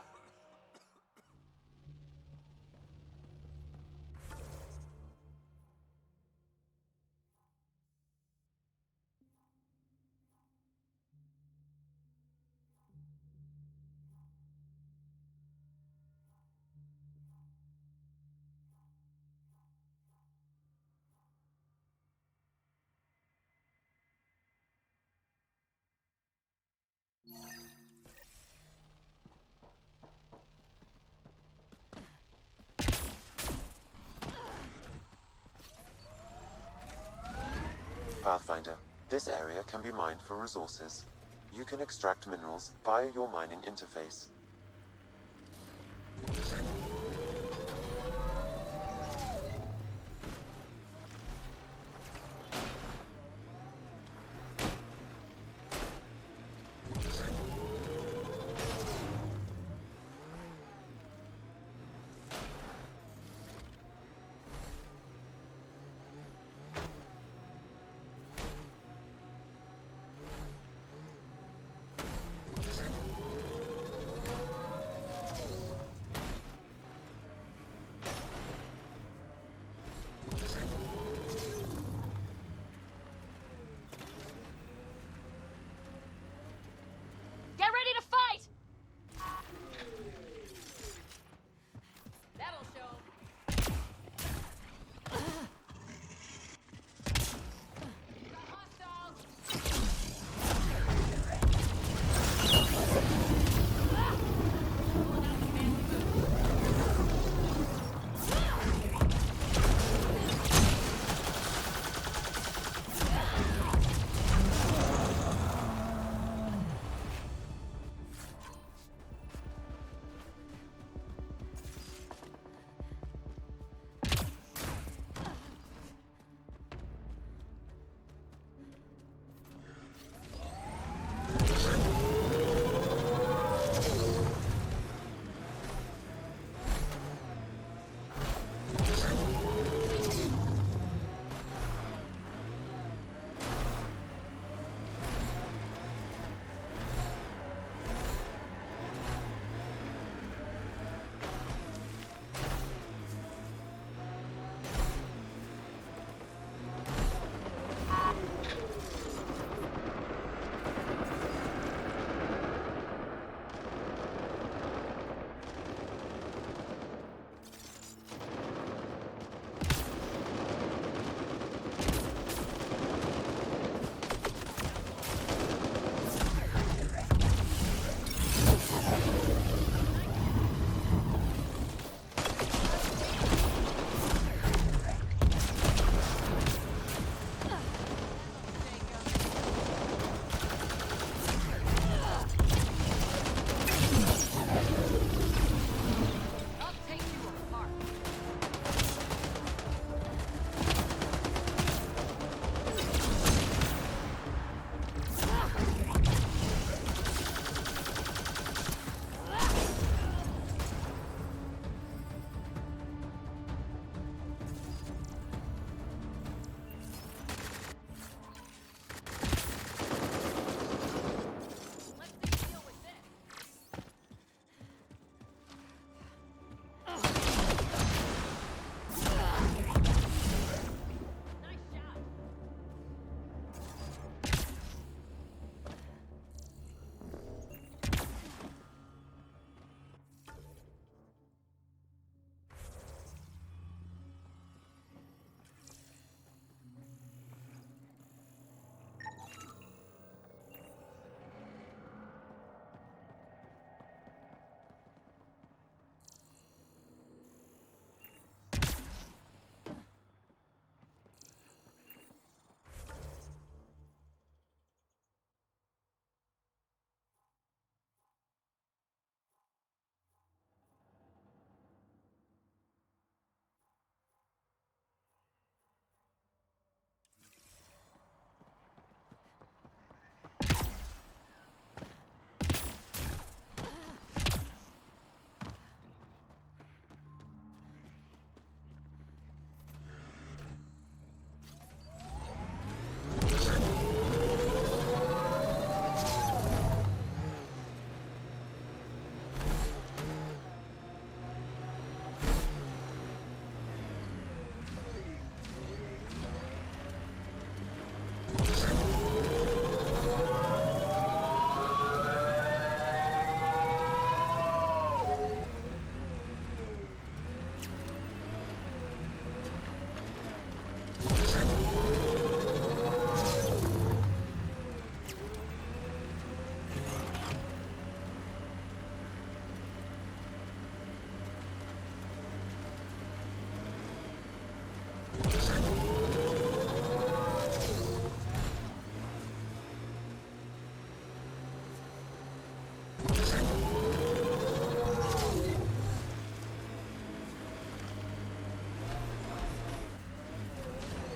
Pathfinder, this area can be mined for resources. You can extract minerals via your mining interface.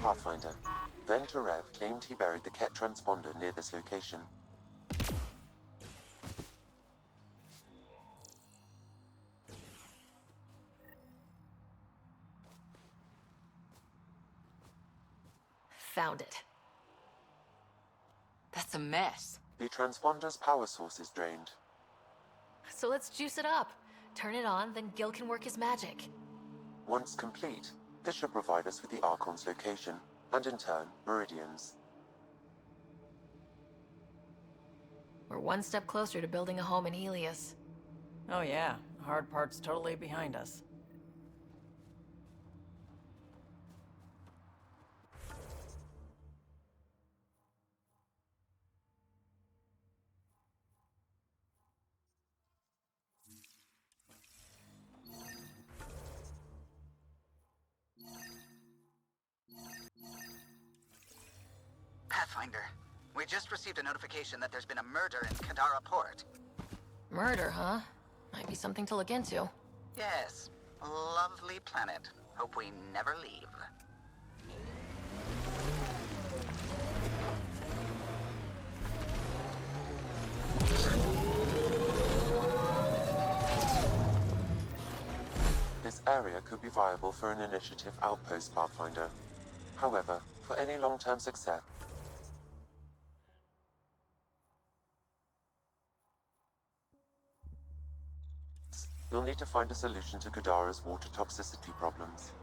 Pathfinder. Then Terev claimed he buried the Ket transponder near this location. Found it. That's a mess. The transponder's power source is drained. So let's juice it up. Turn it on, then Gil can work his magic. Once complete, this should provide us with the Archon's location, and in turn, Meridian's. We're one step closer to building a home in Helios. Oh yeah, the hard part's totally behind us. Pathfinder, we just received a notification that there's been a murder in Kadara Port. Murder, huh? Might be something to look into. Yes, lovely planet. Hope we never leave. This area could be viable for an initiative outpost, Pathfinder. However, for any long-term success, you'll need to find a solution to Kadara's water toxicity problems.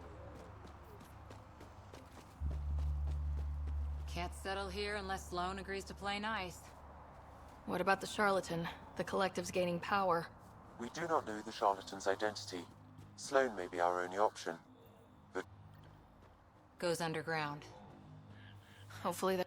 Can't settle here unless Sloan agrees to play nice. What about the charlatan? The collective's gaining power. We do not know the charlatan's identity. Sloan may be our only option, but Goes underground. Hopefully that...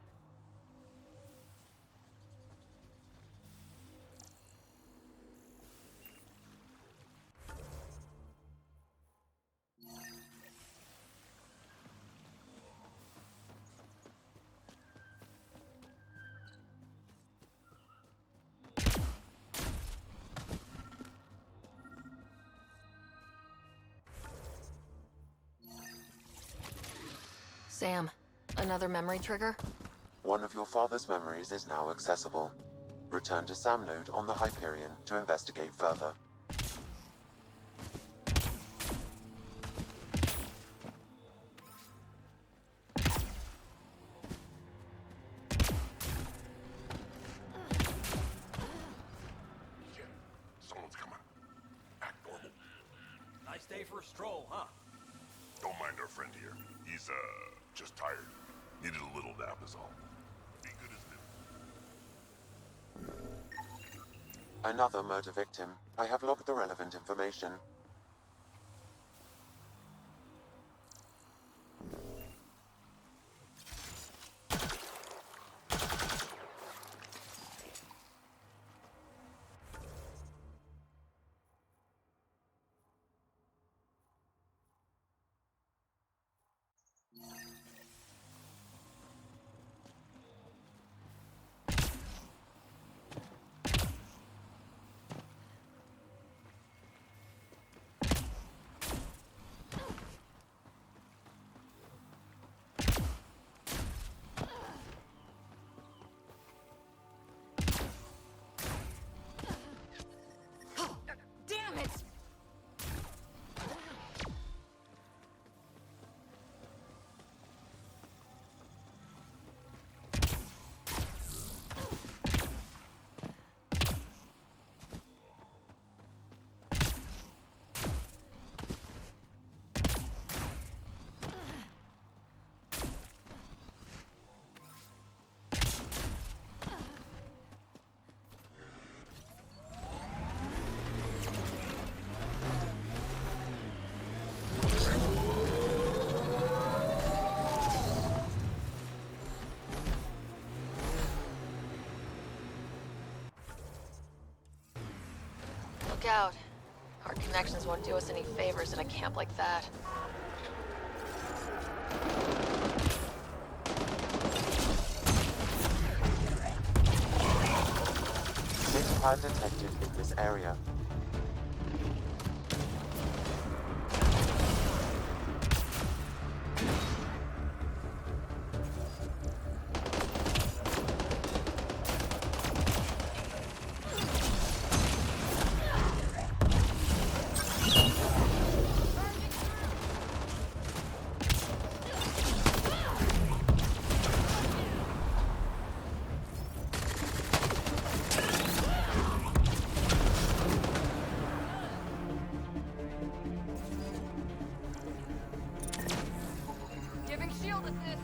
Sam, another memory trigger? one of your father's memories is now accessible. Return to Sam node on the Hyperion to investigate further. Someone's coming. Act normal. Nice day for a stroll, huh? Don't mind our friend here. He's, just tired. Needed a little nap is all. Be good as new. Another murder victim. I have logged the relevant information. Damn it! Look out. Our connections won't do us any favors in a camp like that. Data detected in this area. analysis.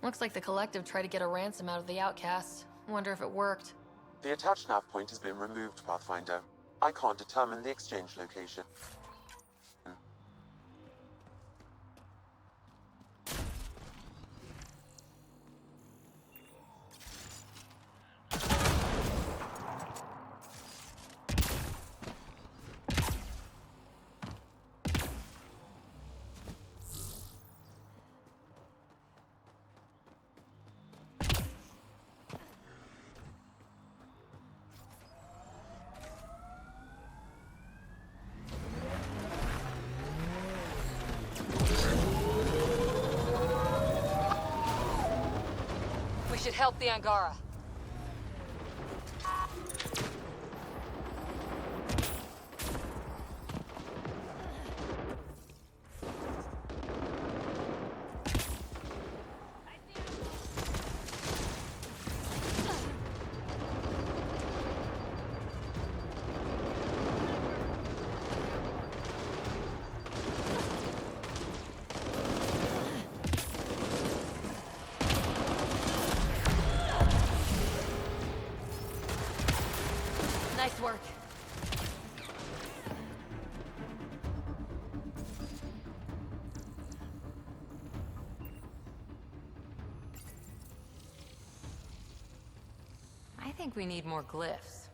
Looks like the Collective tried to get a ransom out of the outcasts. Wonder if it worked. The attached nav point has been removed, Pathfinder. I can't determine the exchange location. We should help the Angara. Nice work. I think we need more glyphs.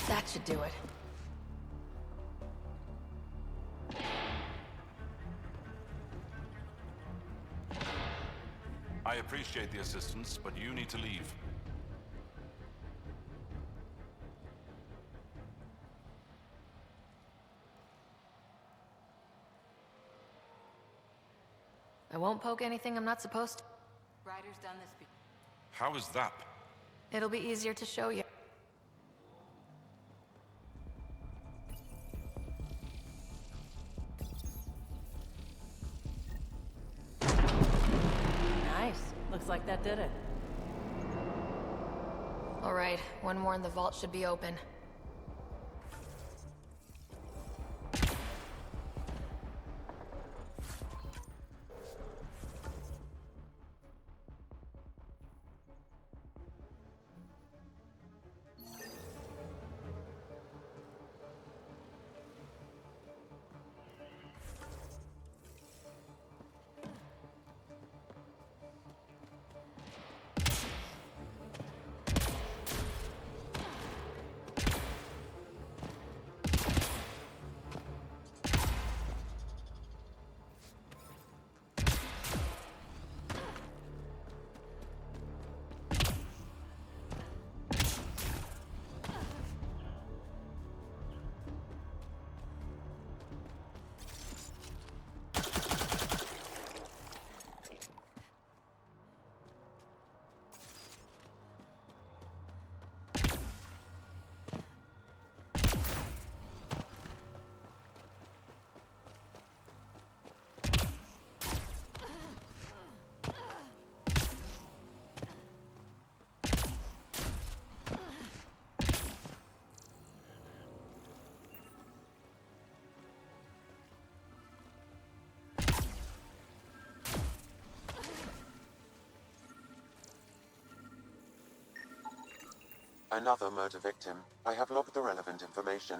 That should do it. I appreciate the assistance, but you need to leave. I won't poke anything I'm not supposed to. Ryder's done this before. How is that? It'll be easier to show you. Nice. Looks like that did it. All right, one more and the vault should be open. Another murder victim. I have logged the relevant information.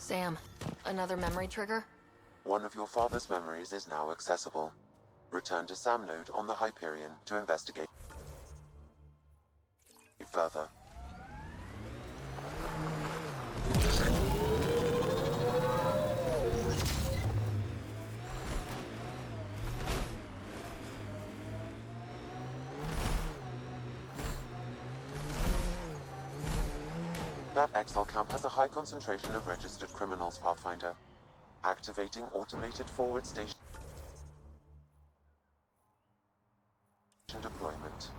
Sam, another memory trigger? One of your father's memories is now accessible. Return to Sam node on the Hyperion to investigate further. That Exile camp has a high concentration of registered criminals, Pathfinder. Activating automated forward station deployment.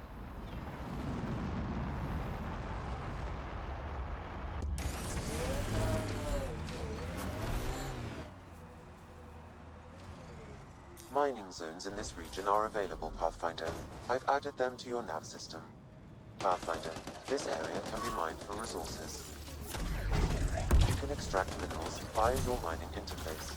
Mining zones in this region are available, Pathfinder. I've added them to your nav system. Pathfinder, this area can be mined for resources. You can extract minerals via your mining interface.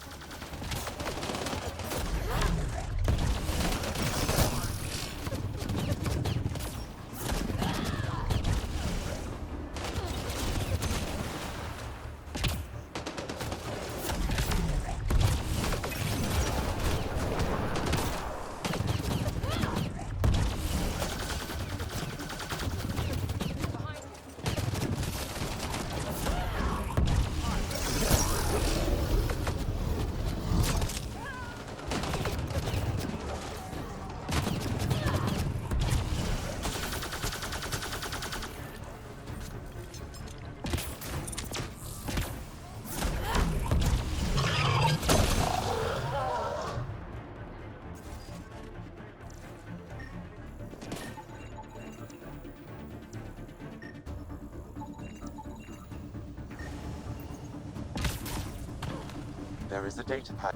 There is a datapad.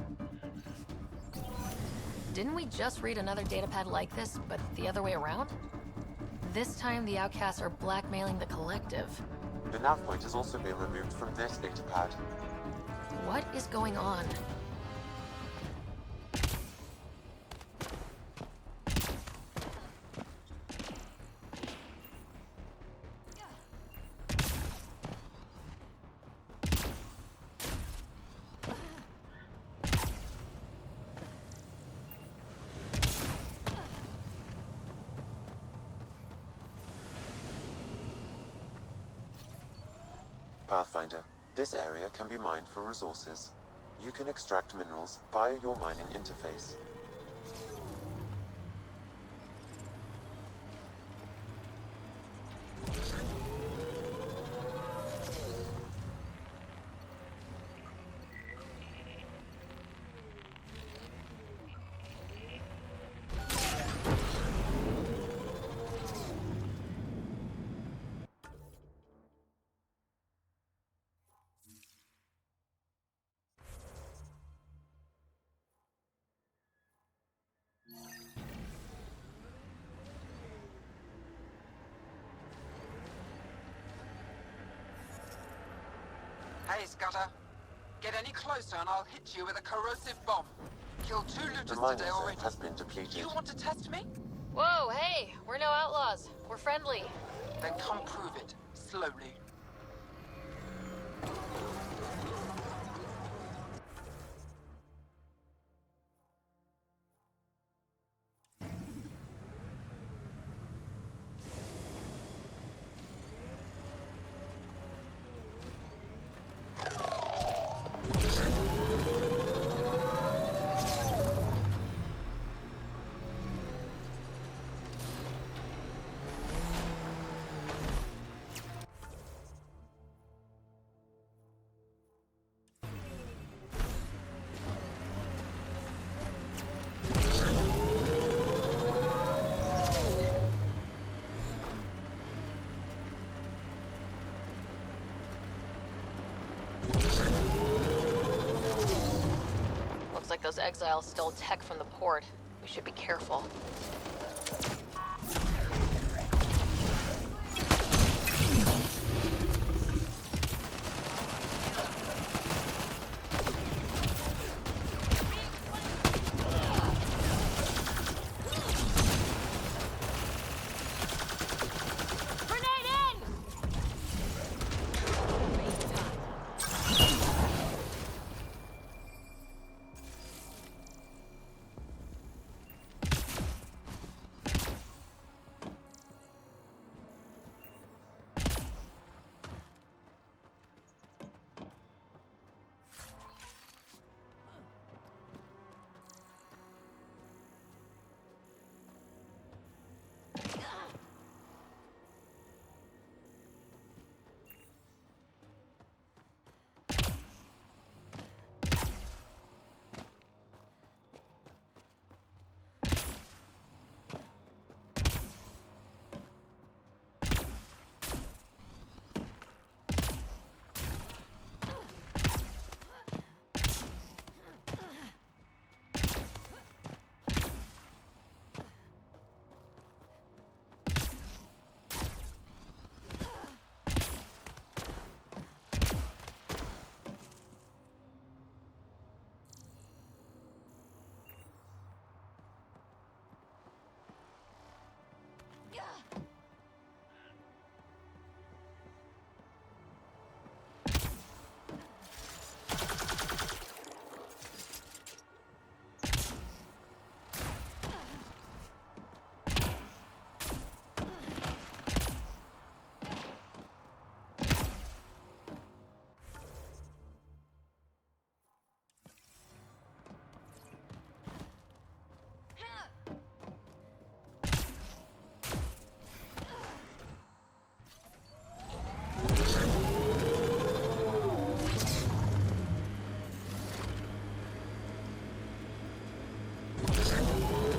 Didn't we just read another datapad like this, but the other way around? This time, the outcasts are blackmailing the collective. The nav point has also been removed from this datapad. What is going on? Pathfinder, this area can be mined for resources. You can extract minerals via your mining interface. Hey, Scudder. Get any closer and I'll hit you with a corrosive bomb. Killed 2 looters The mining today zone already. has been depleted. You want to test me? Whoa, hey! We're no outlaws. We're friendly. Then come prove it. Slowly. Looks like those exiles stole tech from the port. We should be careful.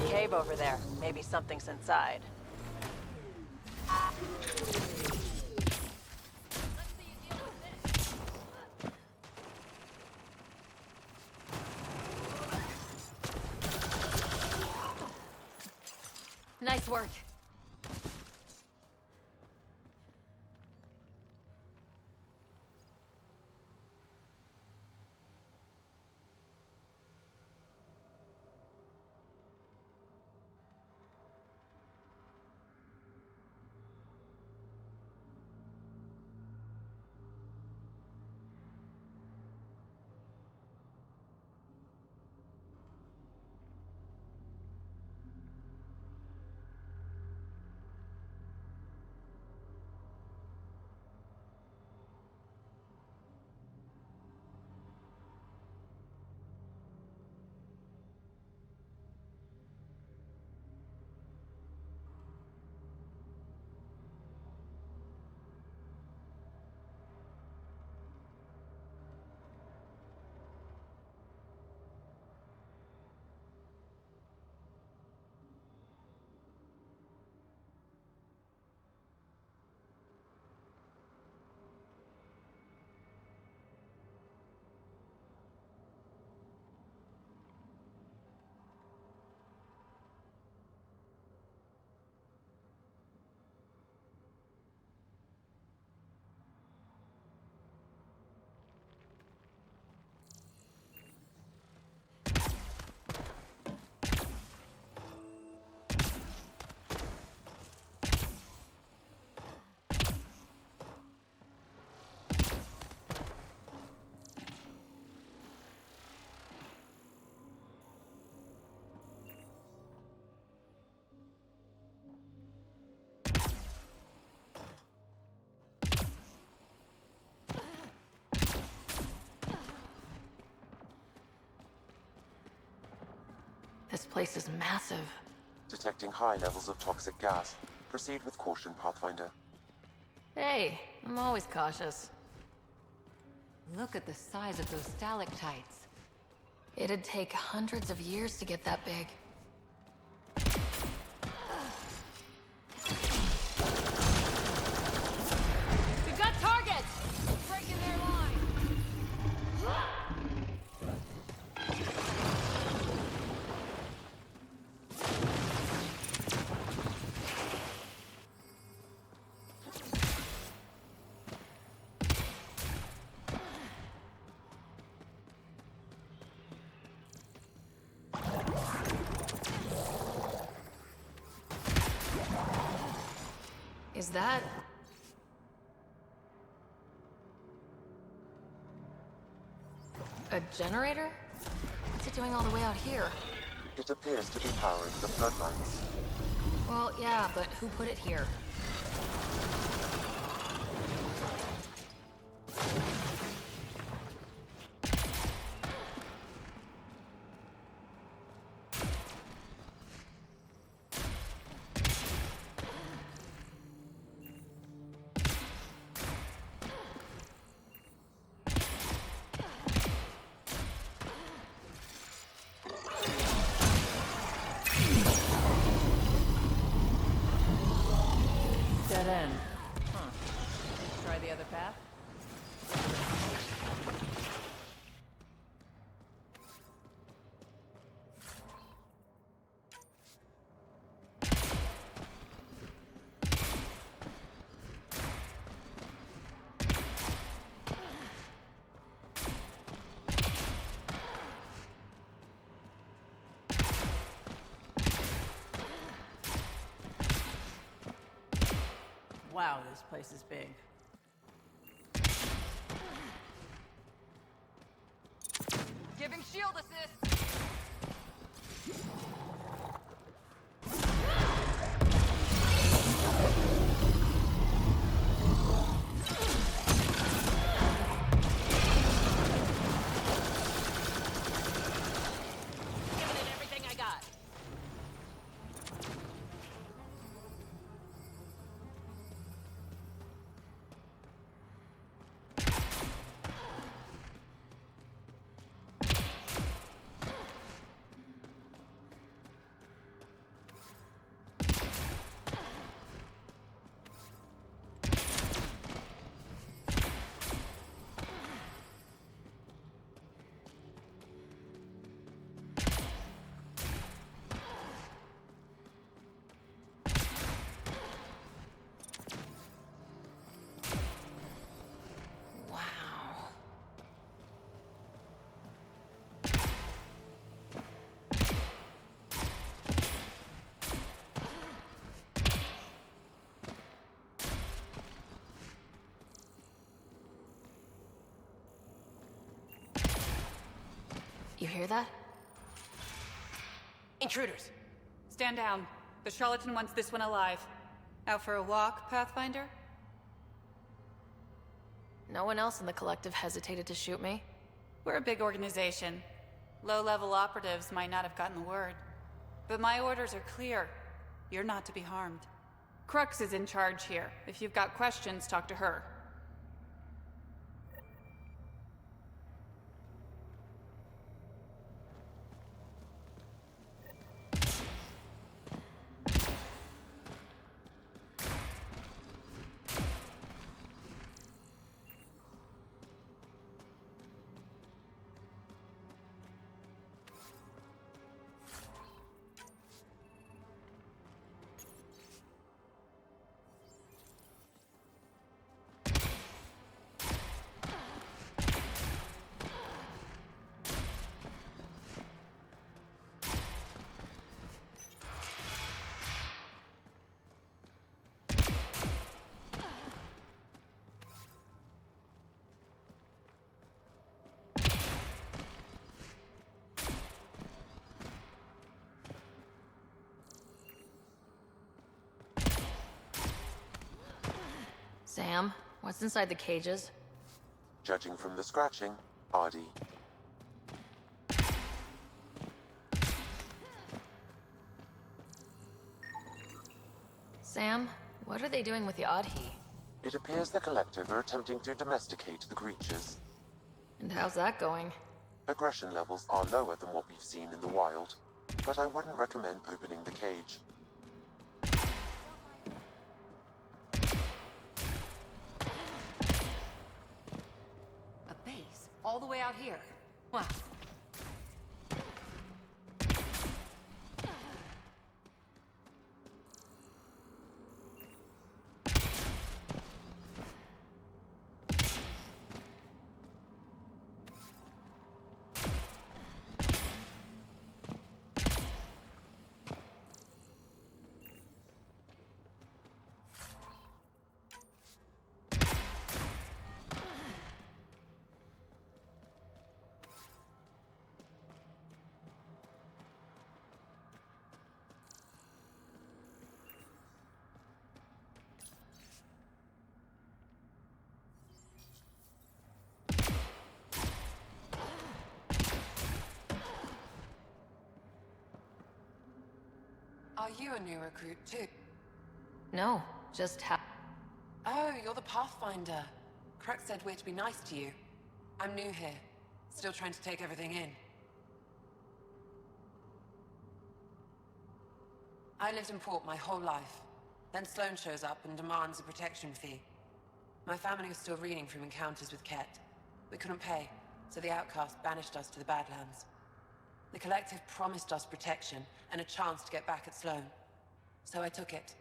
Cave over there. Maybe something's inside. Nice work. This place is massive. Detecting high levels of toxic gas. Proceed with caution, Pathfinder. Hey, I'm always cautious. Look at the size of those stalactites. It'd take hundreds of years to get that big. We've got targets! Breaking their line! Is that... a generator? What's it doing all the way out here? It appears to be powering the floodlights. Well, yeah, but who put it here? Dead end. Huh. Try the other path? Wow, this place is big. Giving shield assist! Giving it everything I got. You hear that? Intruders! Stand down. The charlatan wants this one alive. Out for a walk, Pathfinder? No one else in the collective hesitated to shoot me. We're a big organization. Low-level operatives might not have gotten the word. But my orders are clear. You're not to be harmed. Crux is in charge here. If you've got questions, talk to her. Sam, what's inside the cages? Judging from the scratching, Artie. Sam, what are they doing with the Adhi? It appears the collective are attempting to domesticate the creatures. And how's that going? Aggression levels are lower than what we've seen in the wild, but I wouldn't recommend opening the cage. A base? All the way out here? Wow. Are you a new recruit too? No, just Oh, you're the Pathfinder. Crux said we're to be nice to you. I'm new here, still trying to take everything in. I lived in port my whole life. Then Sloane shows up and demands a protection fee. My family was still reeling from encounters with Ket. We couldn't pay, so the outcast banished us to the Badlands. The collective promised us protection and a chance to get back at Sloane. So I took it.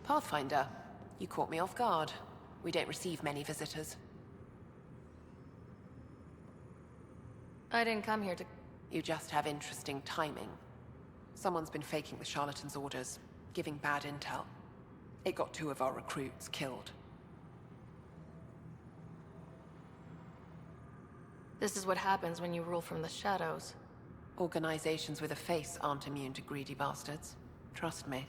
Pathfinder, you caught me off guard. We don't receive many visitors. I didn't come here to... You just have interesting timing. Someone's been faking the charlatan's orders, giving bad intel. It got 2 of our recruits killed. This is what happens when you rule from the shadows. Organizations with a face aren't immune to greedy bastards. Trust me.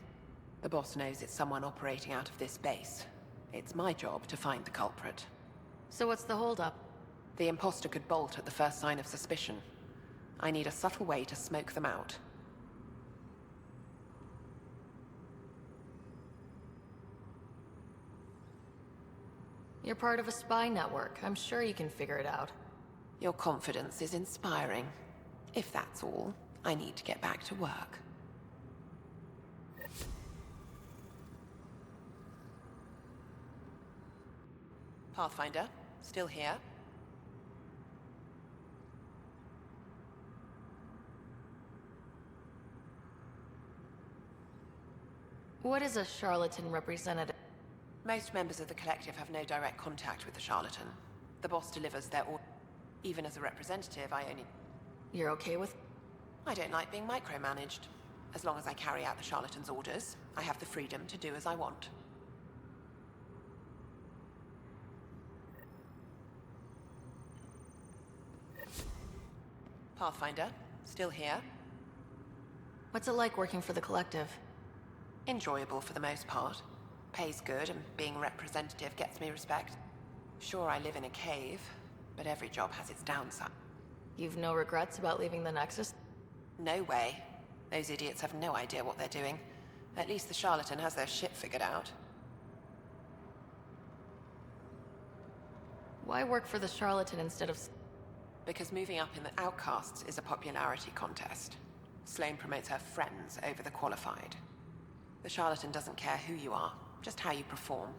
The boss knows it's someone operating out of this base. It's my job to find the culprit. So what's the holdup? The imposter could bolt at the first sign of suspicion. I need a subtle way to smoke them out. You're part of a spy network. I'm sure you can figure it out. Your confidence is inspiring. If that's all, I need to get back to work. Pathfinder, still here? What is a charlatan representative? Most members of the Collective have no direct contact with the charlatan. The boss delivers their order. Even as a representative, I only... You're okay with... I don't like being micromanaged. As long as I carry out the charlatan's orders, I have the freedom to do as I want. Pathfinder, still here? What's it like working for the Collective? Enjoyable for the most part. Pays good, and being representative gets me respect. Sure, I live in a cave, but every job has its downside. You've no regrets about leaving the Nexus? No way. Those idiots have no idea what they're doing. At least the charlatan has their shit figured out. Why work for the charlatan instead of... Because moving up in the outcasts is a popularity contest. Sloane promotes her friends over the qualified. The charlatan doesn't care who you are, just how you perform.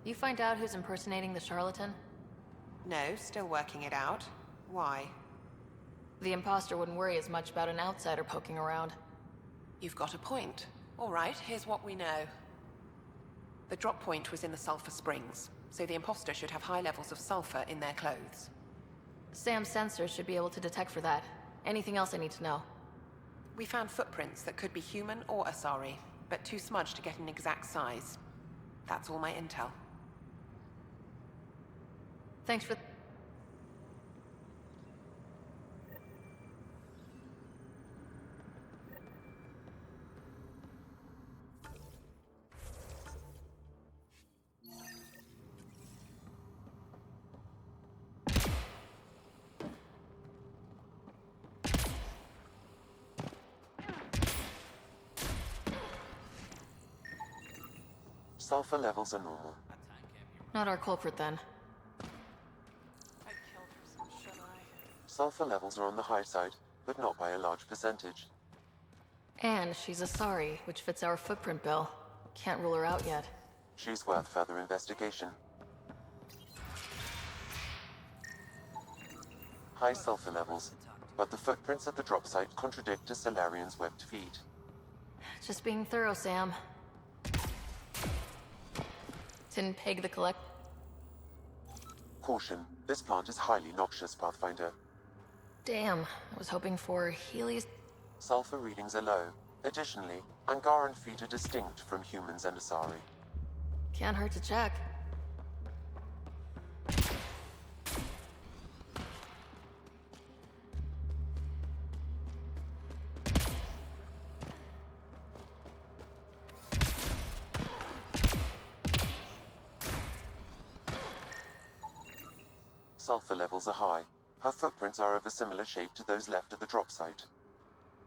You find out who's impersonating the charlatan? No, still working it out. Why? The imposter wouldn't worry as much about an outsider poking around. You've got a point. All right, here's what we know. The drop point was in the sulfur springs, so the imposter should have high levels of sulfur in their clothes. Sam's sensors should be able to detect for that. Anything else I need to know? We found footprints that could be human or Asari, but too smudged to get an exact size. That's all my intel. Thanks for... Sulfur levels are normal. Not our culprit, then. Sulfur levels are on the high side, but not by a large percentage. And she's Asari, which fits our footprint bill. Can't rule her out yet. She's worth further investigation. High sulfur levels, but the footprints at the drop site contradict a Solarian's webbed feet. Just being thorough, Sam. Didn't peg the collect... Caution, this plant is highly noxious, Pathfinder. Damn, I was hoping for Helios... Sulfur readings are low. Additionally, Angaran feet are distinct from humans and Asari. Can't hurt to check. Sulfur levels are high. Her footprints are of a similar shape to those left at the drop site.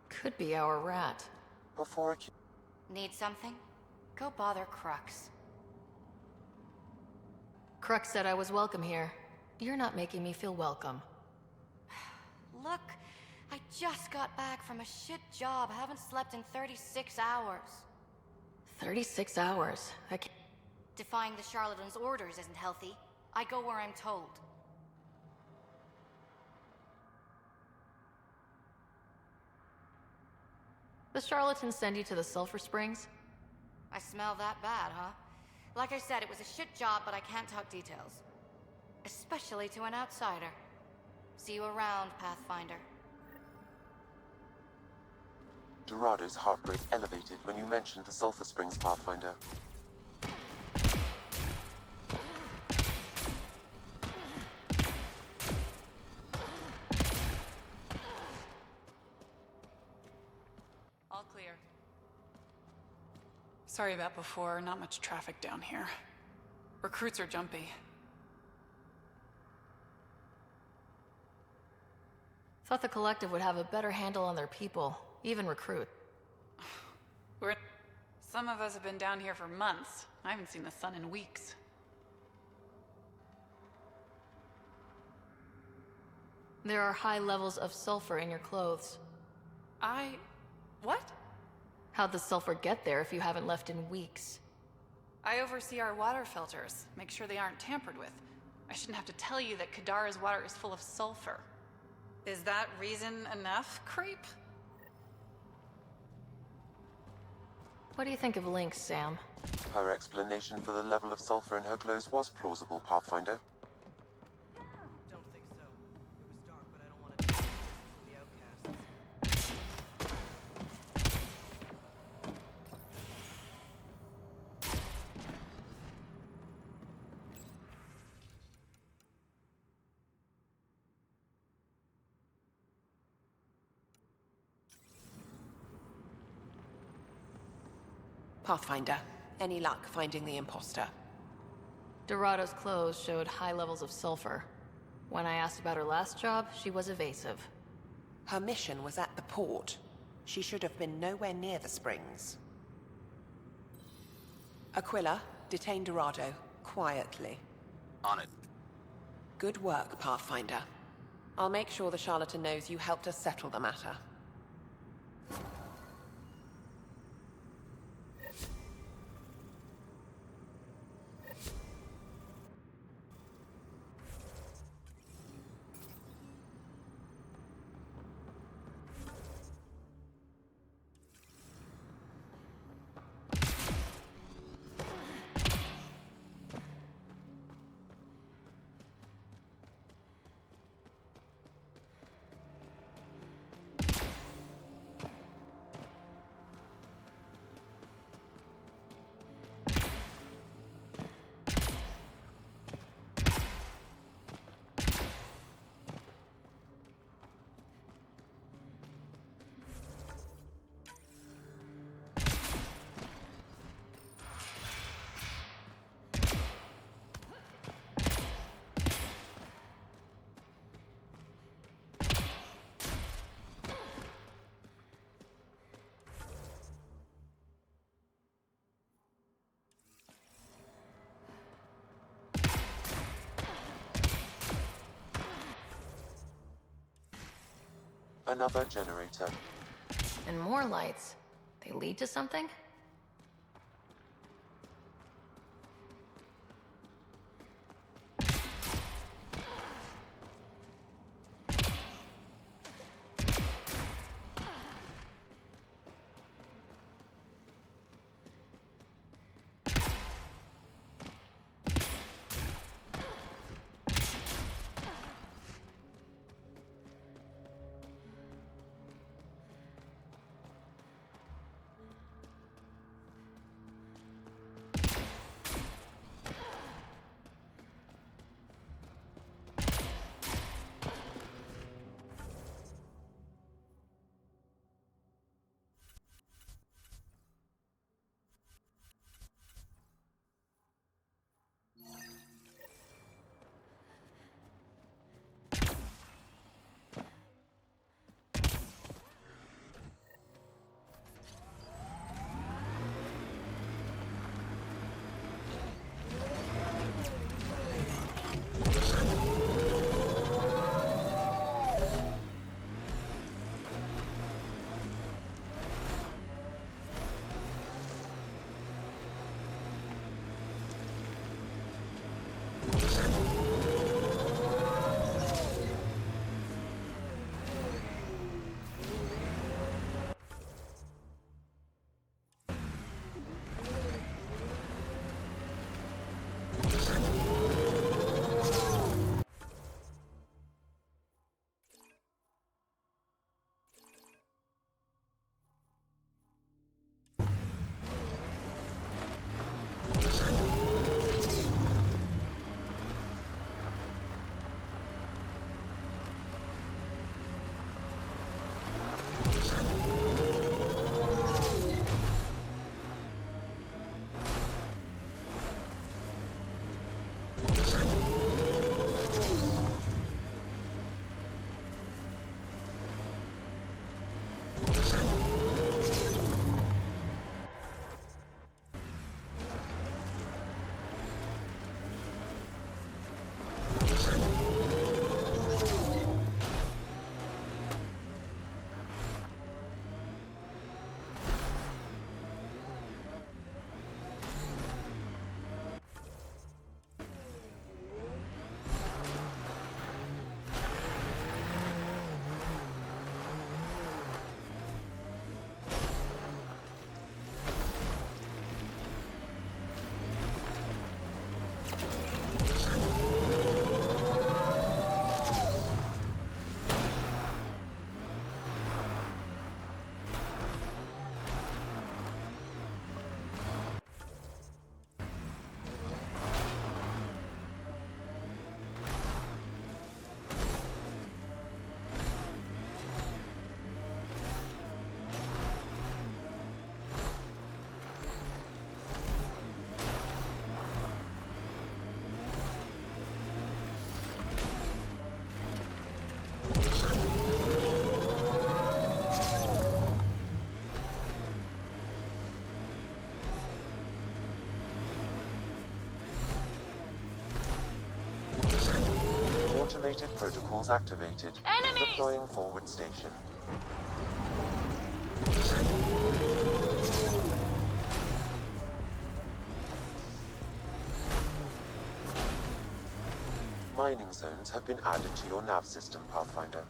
Could be our rat. Before a... Need something? Go bother Crux. Crux said I was welcome here. You're not making me feel welcome. Look, I just got back from a shit job. I haven't slept in 36 hours. 36 hours? I can't... Defying the charlatan's orders isn't healthy. I go where I'm told. The charlatans send you to the sulfur springs? I smell that bad, huh? Like I said, it was a shit job, but I can't talk details. Especially to an outsider. See you around, Pathfinder. Dorado's heartbreak elevated when you mentioned the sulfur springs, Pathfinder. Sorry about before, not much traffic down here. Recruits are jumpy. Thought the Collective would have a better handle on their people, even recruit. Some of us have been down here for months. I haven't seen the sun in weeks. There are high levels of sulfur in your clothes. What? How'd the sulfur get there if you haven't left in weeks? I oversee our water filters, make sure they aren't tampered with. I shouldn't have to tell you that Kadara's water is full of sulfur. Is that reason enough, creep? What do you think of Lynx, Sam? Her explanation for the level of sulfur in her clothes was plausible, Pathfinder. Pathfinder, any luck finding the imposter? Dorado's clothes showed high levels of sulfur. When I asked about her last job, she was evasive. Her mission was at the port. She should have been nowhere near the springs. Aquila, detain Dorado, quietly. On it. Good work, Pathfinder. I'll make sure the charlatan knows you helped us settle the matter. Another generator. And more lights. They lead to something? Integrated protocols activated. Enemies! Deploying forward station. Mining zones have been added to your nav system, Pathfinder.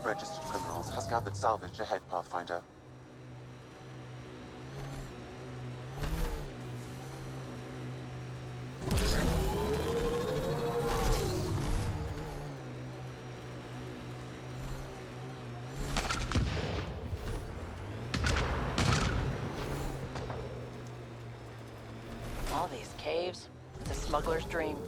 registered criminals has gathered salvage ahead, Pathfinder. caves. It's a smuggler's dream.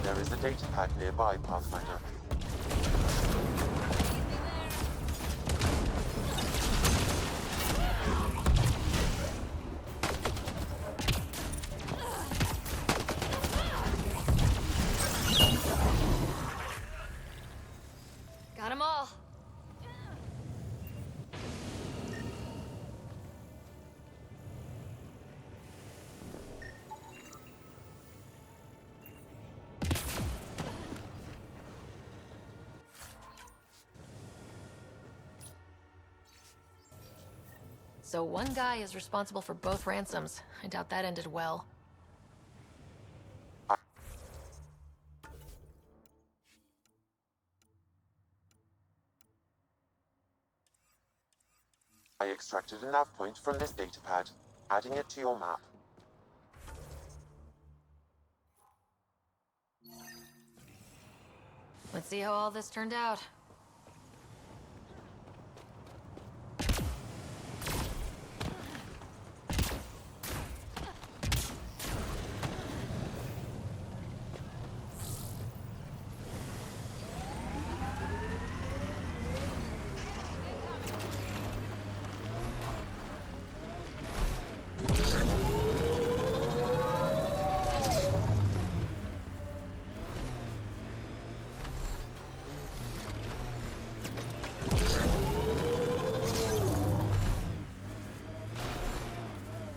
There is a data pad nearby, Pathfinder. Got 'em all. So one guy is responsible for both ransoms. I doubt that ended well. I extracted a nav point from this data pad, adding it to your map. Let's see how all this turned out.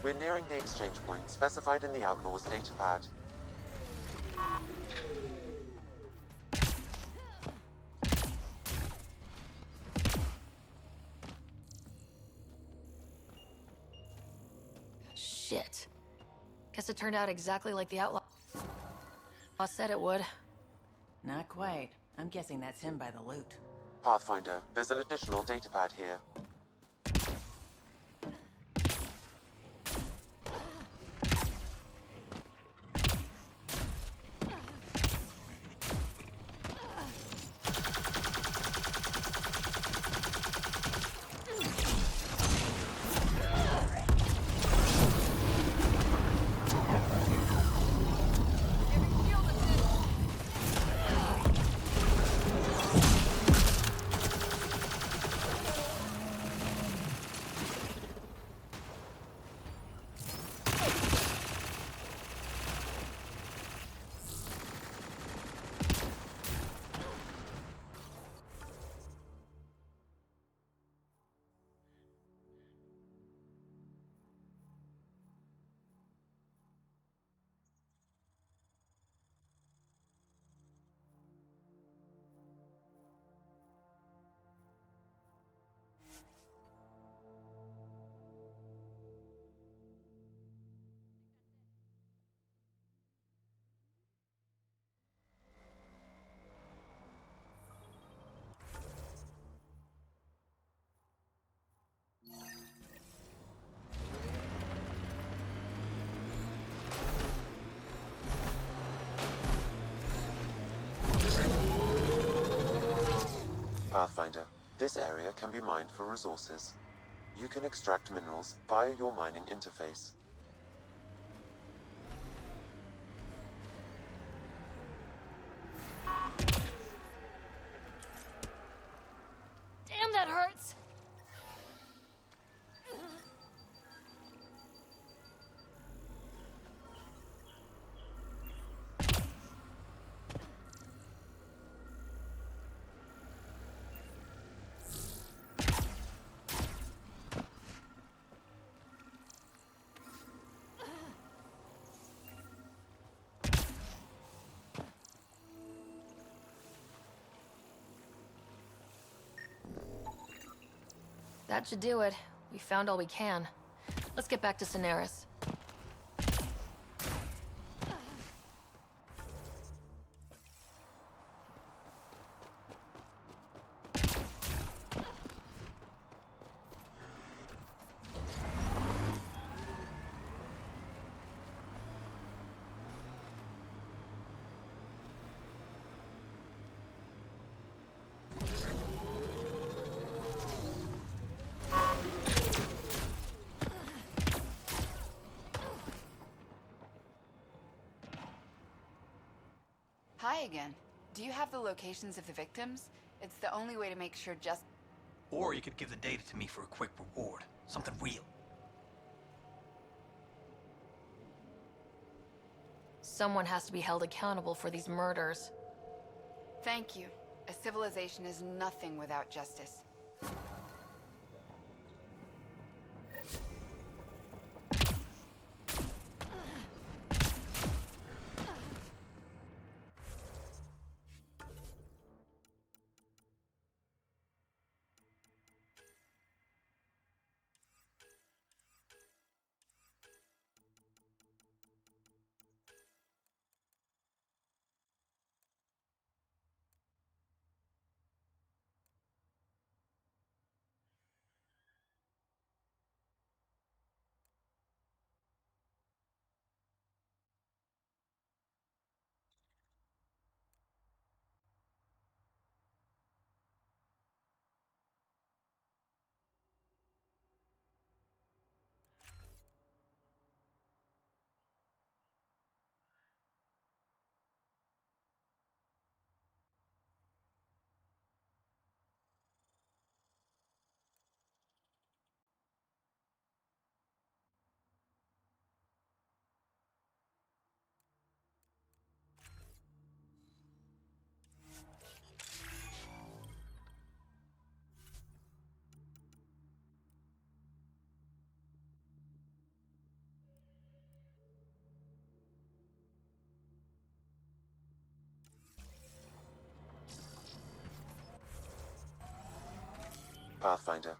We're nearing the exchange point specified in the Outlaw's data pad. Shit. Guess it turned out exactly like the Outlaw said it would. Not quite. I'm guessing that's him by the loot. Pathfinder, there's an additional data pad here. Pathfinder, this area can be mined for resources. You can extract minerals via your mining interface. Damn, that hurts! That should do it. We found all we can. Let's get back to Cineris. Hi again. Do you have the locations of the victims? It's the only way to make sure just... Or you could give the data to me for a quick reward. Something real. Someone has to be held accountable for these murders. Thank you. A civilization is nothing without justice. Pathfinder.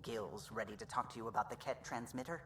Gil's ready to talk to you about the Ket transmitter?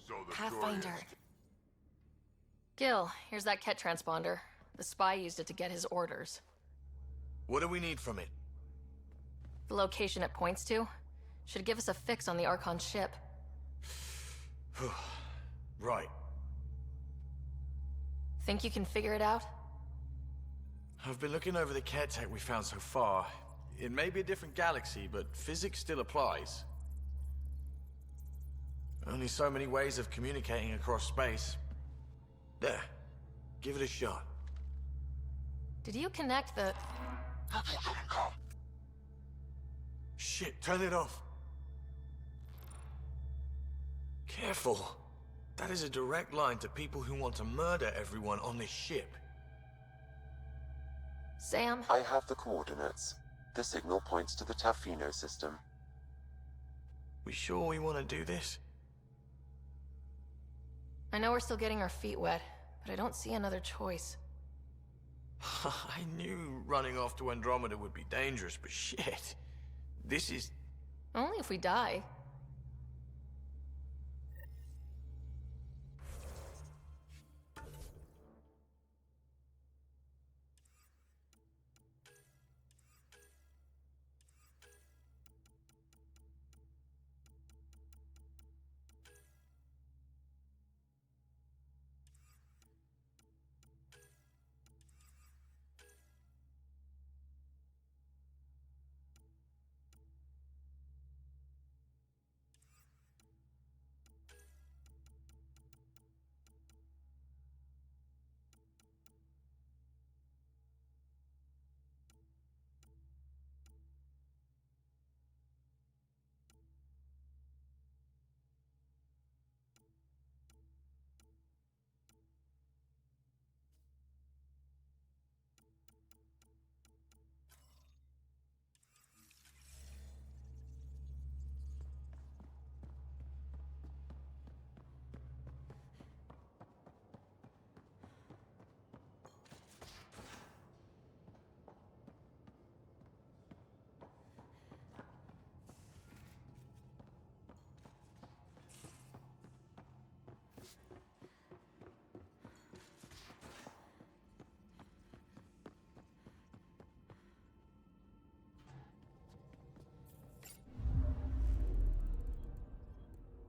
So the Pathfinder. story is... Gil, here's that Ket transponder. The spy used it to get his orders. What do we need from it? The location it points to should give us a fix on the Archon ship. Right. Think you can figure it out? I've been looking over the care tech we found so far. It may be a different galaxy, but physics still applies. Only so many ways of communicating across space. There. Give it a shot. Did you connect the... Shit, turn it off. Careful. That is a direct line to people who want to murder everyone on this ship. Sam? I have the coordinates. The signal points to the Tafino system. We sure we want to do this? I know we're still getting our feet wet, but I don't see another choice. I knew running off to Andromeda would be dangerous, but shit. This is... Only if we die.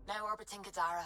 Now orbiting Gadara.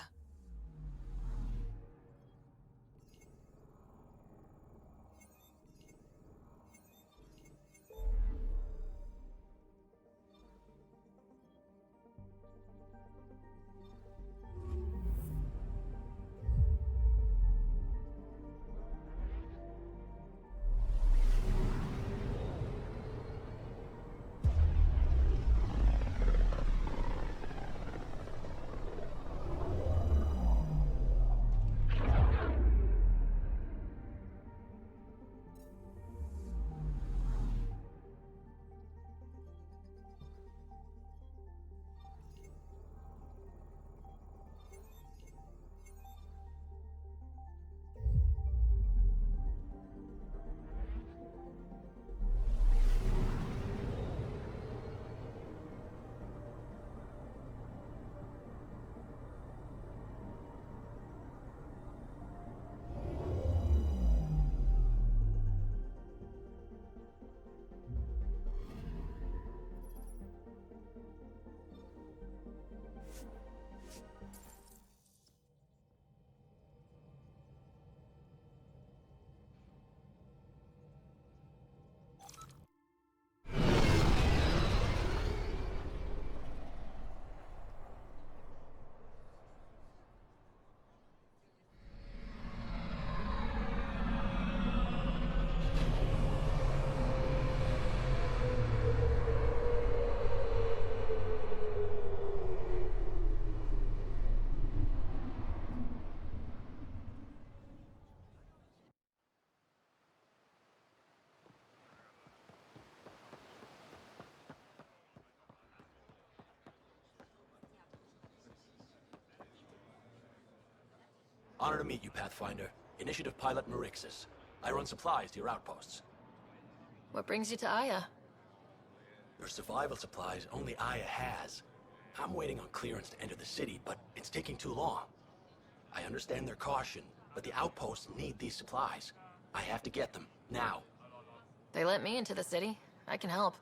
Honor to meet you, Pathfinder. Initiative Pilot Marixus. I run supplies to your outposts. What brings you to Aya? There's survival supplies only Aya has. I'm waiting on clearance to enter the city, but it's taking too long. I understand their caution, but the outposts need these supplies. I have to get them, now. They let me into the city. I can help.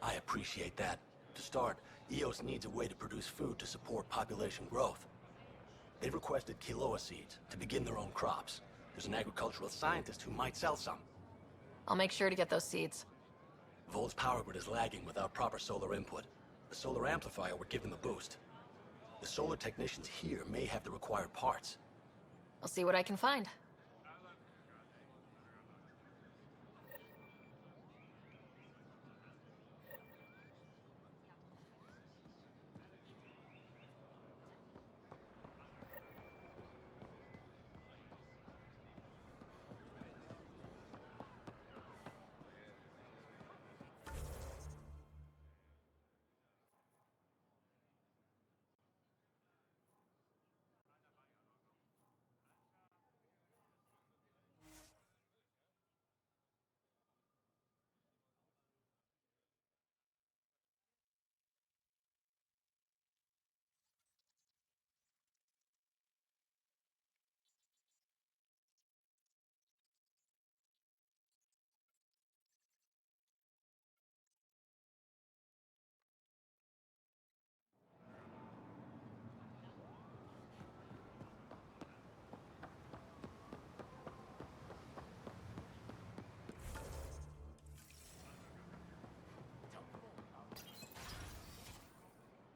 I appreciate that. To start, EOS needs a way to produce food to support population growth. They've requested quinoa seeds to begin their own crops. There's an agricultural scientist who might sell some. I'll make sure to get those seeds. Vol's power grid is lagging without proper solar input. The solar amplifier would give them a boost. The solar technicians here may have the required parts. I'll see what I can find.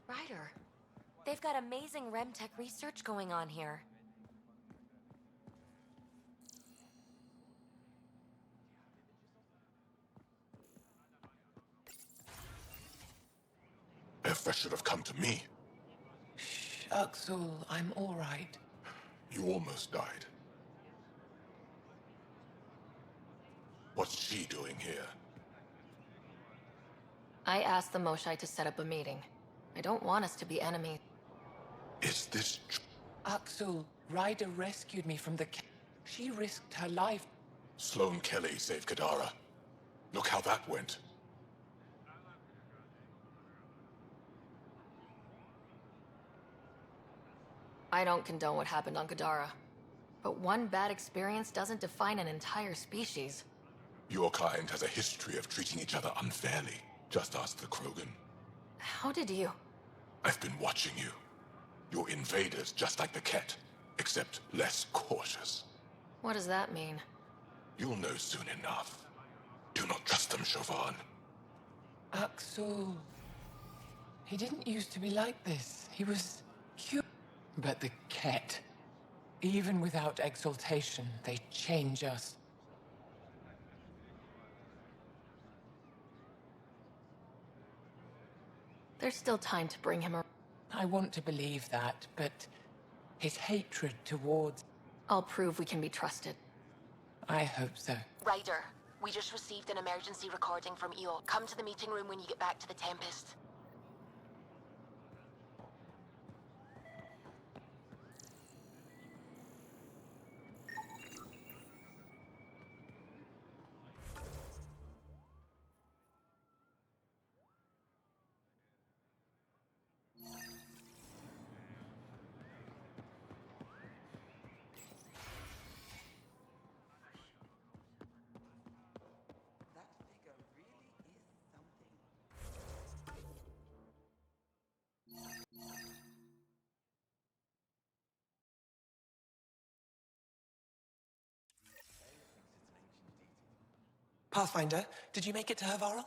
Ryder, they've got amazing RemTech research going on here. Effa should have come to me. Axel, I'm all right. You almost died. What's she doing here? I asked the Moshai to set up a meeting. I don't want us to be enemies. Is this Axel, Ryder rescued me from the She risked her life. Sloane Kelly saved Kadara. Look how that went. I don't condone what happened on Kadara. But one bad experience doesn't define an entire species. Your kind has a history of treating each other unfairly. Just ask the Krogan. How did you? I've been watching you. You're invaders just like the Ket, except less cautious. What does that mean? You'll know soon enough. Do not trust them, Chauvin. Axel. He didn't used to be like this. He was cute. But the Ket, even without exaltation, they change us. There's still time to bring him around. I want to believe that, but his hatred towards... I'll prove we can be trusted. I hope so. Ryder, we just received an emergency recording from EO. Come to the meeting room when you get back to the Tempest. Pathfinder, did you make it to Havarl?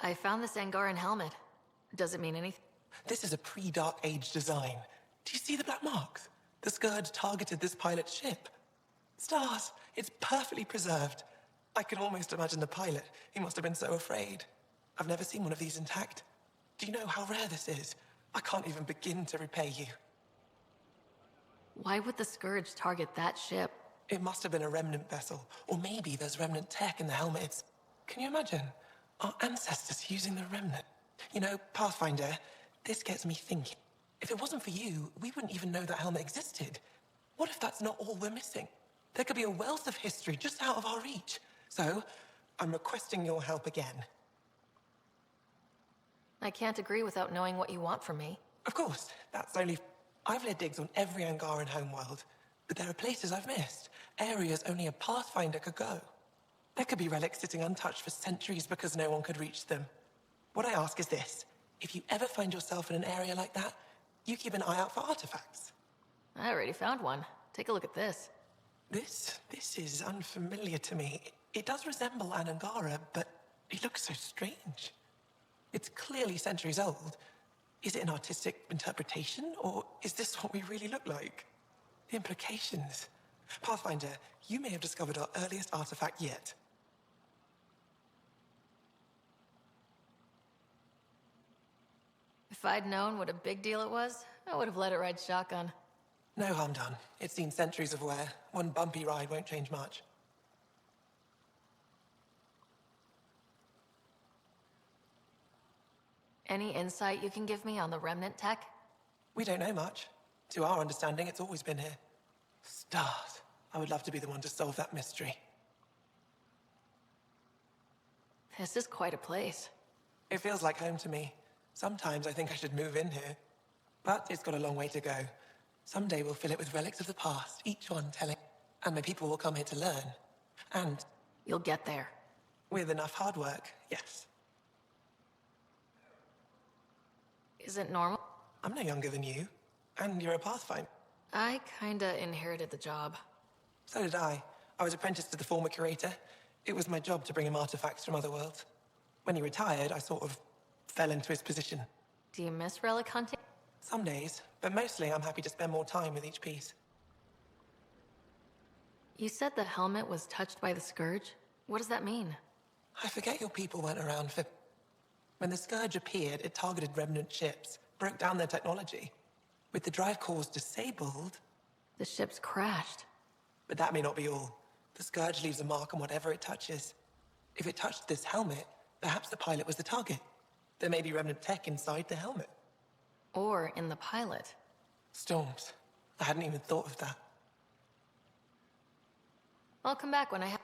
I found this Angaran helmet. Does it mean anything? This is a pre-Dark Age design. Do you see the black marks? The Scourge targeted this pilot's ship. Stars, it's perfectly preserved. I can almost imagine the pilot. He must have been so afraid. I've never seen one of these intact. Do you know how rare this is? I can't even begin to repay you. Why would the Scourge target that ship? It must have been a remnant vessel, or maybe there's remnant tech in the helmets. Can you imagine? Our ancestors using the remnant. You know, Pathfinder, this gets me thinking. If it wasn't for you, we wouldn't even know that helmet existed. What if that's not all we're missing? There could be a wealth of history just out of our reach. So, I'm requesting your help again. I can't agree without knowing what you want from me. Of course, that's only... I've led digs on every Angaran homeworld, but there are places I've missed, areas only a Pathfinder could go. There could be relics sitting untouched for centuries because no one could reach them. What I ask is this: if you ever find yourself in an area like that, you keep an eye out for artifacts. I already found one. Take a look at this. This is unfamiliar to me. It does resemble an Angara, but it looks so strange. It's clearly centuries old. Is it an artistic interpretation, or is this what we really look like? The implications. Pathfinder, you may have discovered our earliest artifact yet. If I'd known what a big deal it was, I would have let it ride shotgun. No harm done. It's seen centuries of wear. One bumpy ride won't change much. Any insight you can give me on the Remnant tech? We don't know much. To our understanding, it's always been here. Stars. I would love to be the one to solve that mystery. This is quite a place. It feels like home to me. Sometimes I think I should move in here. But it's got a long way to go. Someday we'll fill it with relics of the past, each one telling... And my people will come here to learn. And... You'll get there. With enough hard work, yes. Is it normal? I'm no younger than you. And you're a Pathfinder. I kinda inherited the job. So did I. I was apprenticed to the former curator. It was my job to bring him artifacts from other worlds. When he retired, I sort of fell into his position. Do you miss relic hunting? Some days, but mostly I'm happy to spend more time with each piece. You said the helmet was touched by the Scourge? What does that mean? I forget your people weren't around for... When the Scourge appeared, it targeted Remnant ships, broke down their technology. With the drive cores disabled... The ships crashed. But that may not be all. The Scourge leaves a mark on whatever it touches. If it touched this helmet, perhaps the pilot was the target. There may be Remnant tech inside the helmet. Or in the pilot. Storms. I hadn't even thought of that. I'll come back when I have...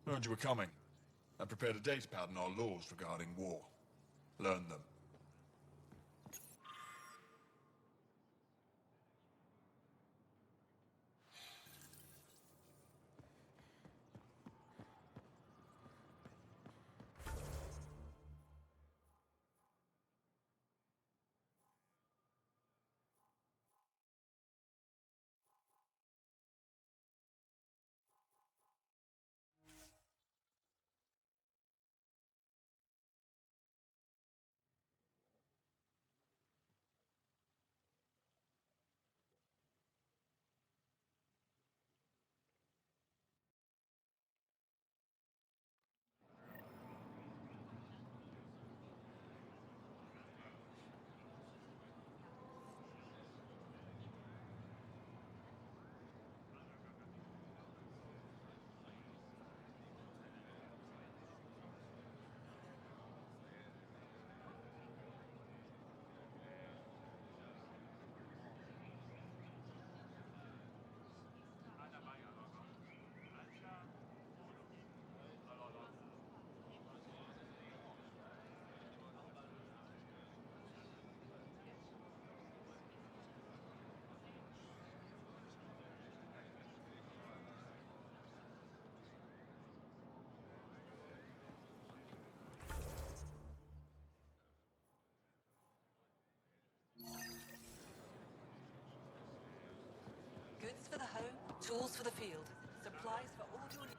Heard you were coming. I prepared a datapad on our laws regarding war. Learn them. Tools for the field. Supplies for all your needs.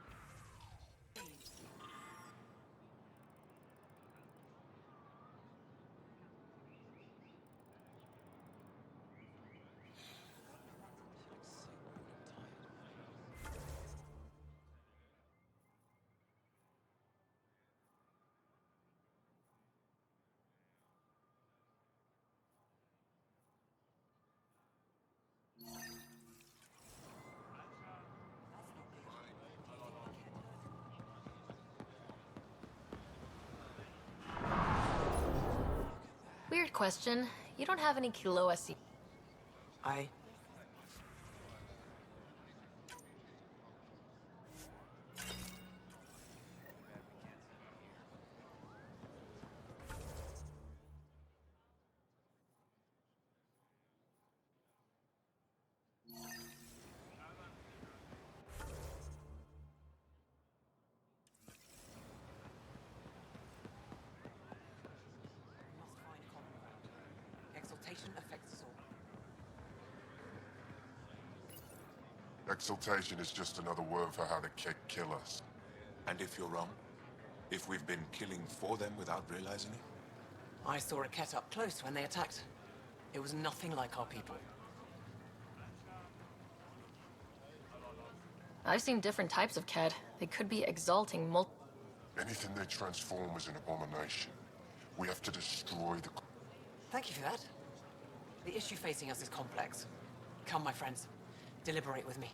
Weird question. You don't have any Kiloa seeds. I... Exaltation affects us all. Exaltation is just another word for how the Kett kill us. And if you're wrong? If we've been killing for them without realizing it? I saw a Kett up close when they attacked. It was nothing like our people. I've seen different types of Kett. They could be exalting Anything they transform is an abomination. We have to destroy the... Thank you for that. The issue facing us is complex. Come, my friends. Deliberate with me.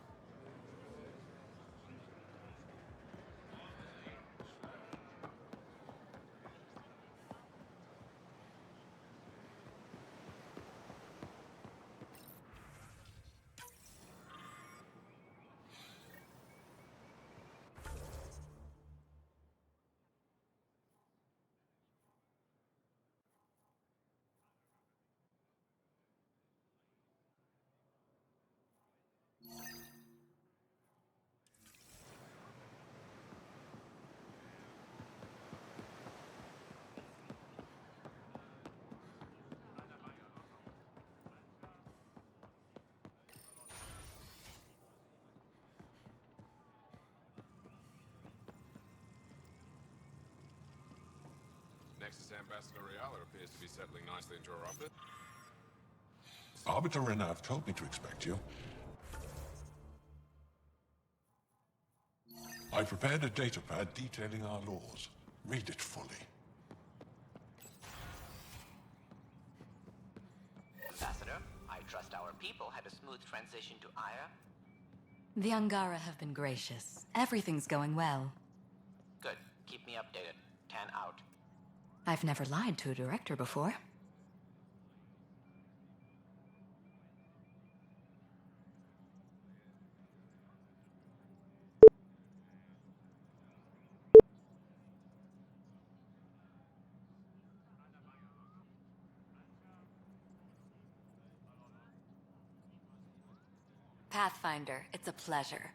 Nexus Ambassador Riala appears to be settling nicely into her office. Arbiter Renav told me to expect you. I prepared a datapad detailing our laws. Read it fully. Ambassador, I trust our people had a smooth transition to Aya. The Angara have been gracious. Everything's going well. Good. Keep me updated. 10 out. I've never lied to a director before. Pathfinder, it's a pleasure.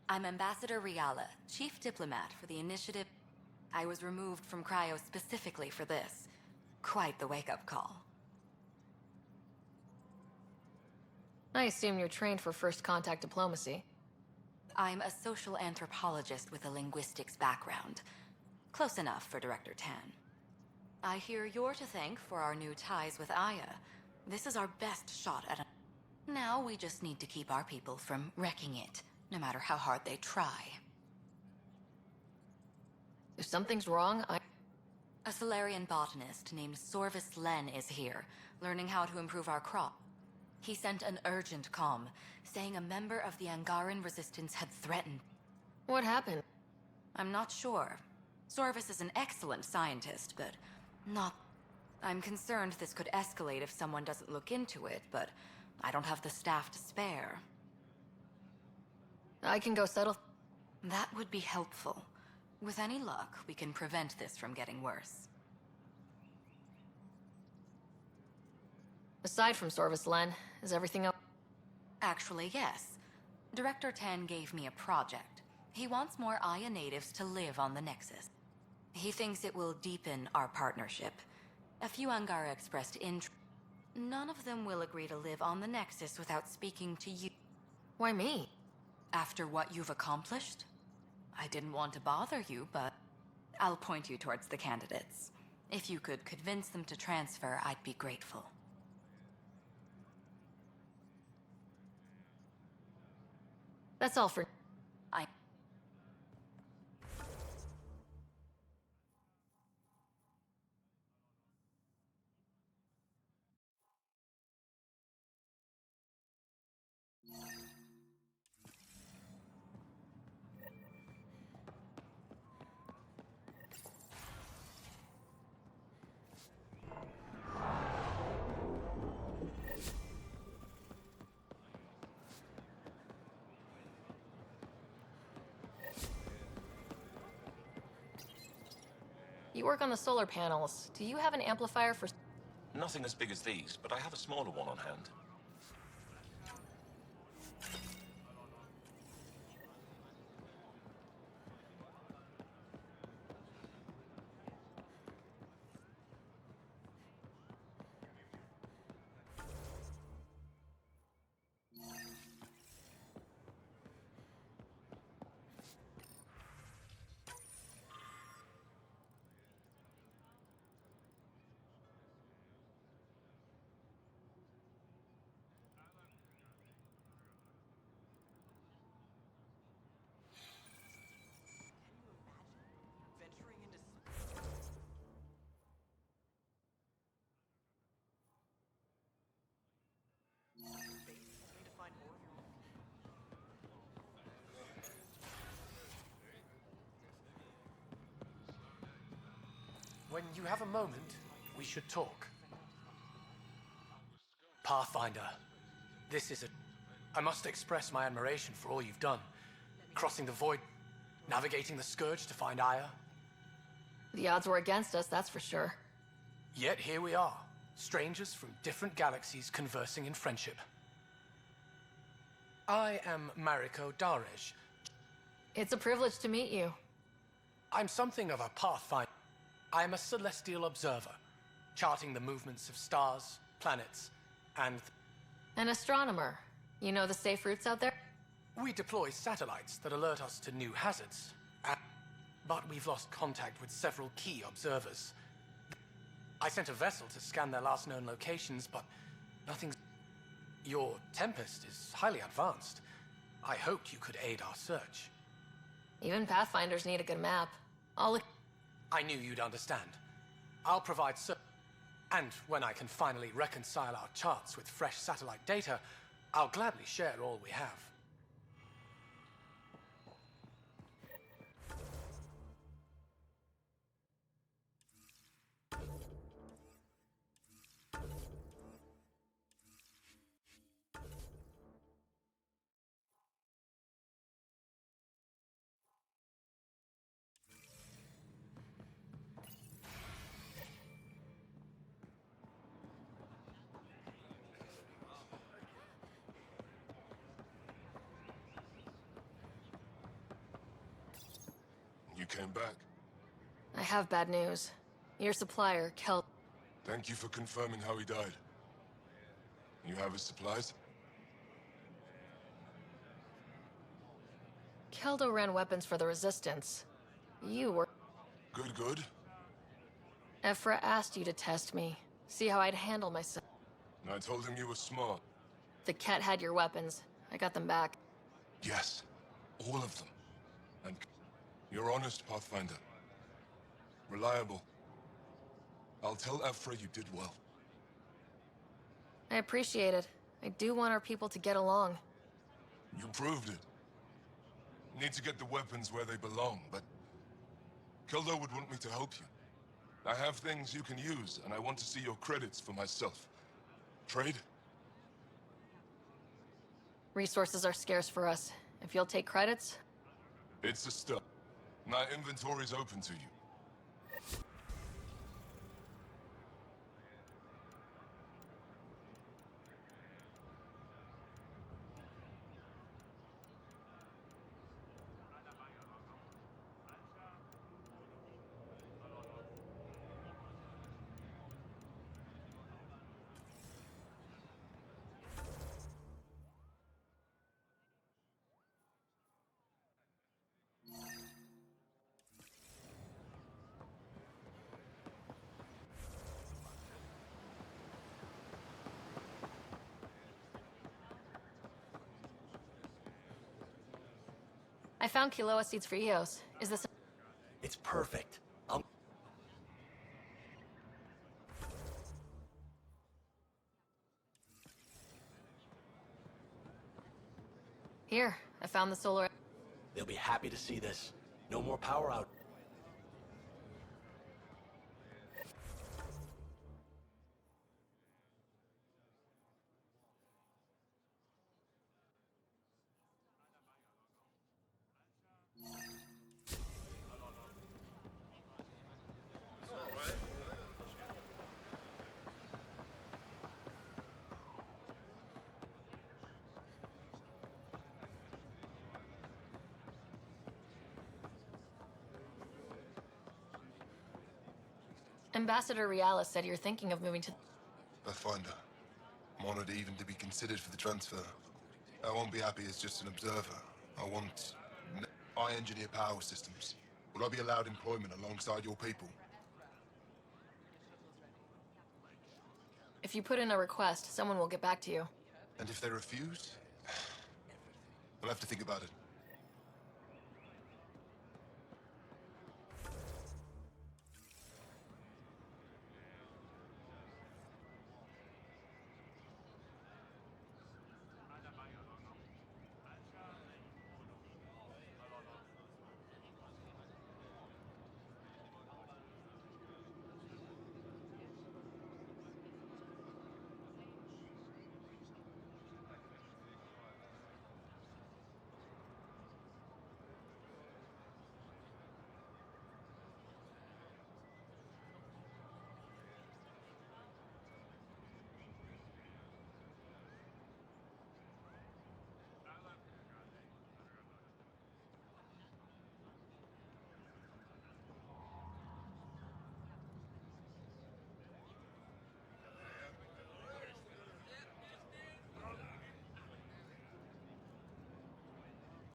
I'm Ambassador Riala, Chief Diplomat for the Initiative. I was removed from Cryo specifically for this. Quite the wake-up call. I assume you're trained for first contact diplomacy. I'm a social anthropologist with a linguistics background. Close enough for Director Tan. I hear you're to thank for our new ties with Aya. This is our best shot at a... Now we just need to keep our people from wrecking it, no matter how hard they try. If something's wrong, A Solarian botanist named Sorvis Len is here, learning how to improve our crop. He sent an urgent comm, saying a member of the Angaran resistance had threatened. What happened? I'm not sure. Sorvis is an excellent scientist, but not... I'm concerned this could escalate if someone doesn't look into it, but I don't have the staff to spare. I can go settle... That would be helpful. With any luck, we can prevent this from getting worse. Aside from Sorvis Len, is everything okay? Actually, yes. Director Tan gave me a project. He wants more Aya natives to live on the Nexus. He thinks it will deepen our partnership. A few Angara expressed interest. None of them will agree to live on the Nexus without speaking to you. Why me? After what you've accomplished? I didn't want to bother you, but I'll point you towards the candidates. If you could convince them to transfer, I'd be grateful. That's all for... You work on the solar panels. Do you have an amplifier for... Nothing as big as these, but I have a smaller one on hand. When you have a moment, we should talk. Pathfinder, this is I must express my admiration for all you've done. Crossing the void, navigating the Scourge to find Aya. The odds were against us, that's for sure. Yet here we are, strangers from different galaxies conversing in friendship. I am Mariko Darej. It's a privilege to meet you. I'm something of a pathfinder. I am a celestial observer, charting the movements of stars, planets, and... An astronomer. You know the safe routes out there? We deploy satellites that alert us to new hazards. But we've lost contact with several key observers. I sent a vessel to scan their last known locations, but nothing's... Your Tempest is highly advanced. I hoped you could aid our search. Even Pathfinders need a good map. I knew you'd understand. I'll provide and when I can finally reconcile our charts with fresh satellite data, I'll gladly share all we have. You came back. I have bad news. Your supplier, Kel... Thank you for confirming how he died. You have his supplies? Keldo ran weapons for the Resistance. You were... Good, good. Ephra asked you to test me. See how I'd handle myself. I told him you were smart. The Ket had your weapons. I got them back. Yes, all of them. And you're honest, Pathfinder. Reliable. I'll tell Ephra you did well. I appreciate it. I do want our people to get along. You proved it. Need to get the weapons where they belong, but... Kildo would want me to help you. I have things you can use, and I want to see your credits for myself. Trade? Resources are scarce for us. If you'll take credits... It's a step. My inventory's open to you. I found Kiloa seeds for Eos. Is this... It's perfect. Here, I found the solar... They'll be happy to see this. No more power out. Ambassador Realis said you're thinking of moving to... Pathfinder. I'm honored even to be considered for the transfer. I won't be happy as just an observer. I engineer power systems. Will I be allowed employment alongside your people? If you put in a request, someone will get back to you. And if they refuse? I'll have to think about it.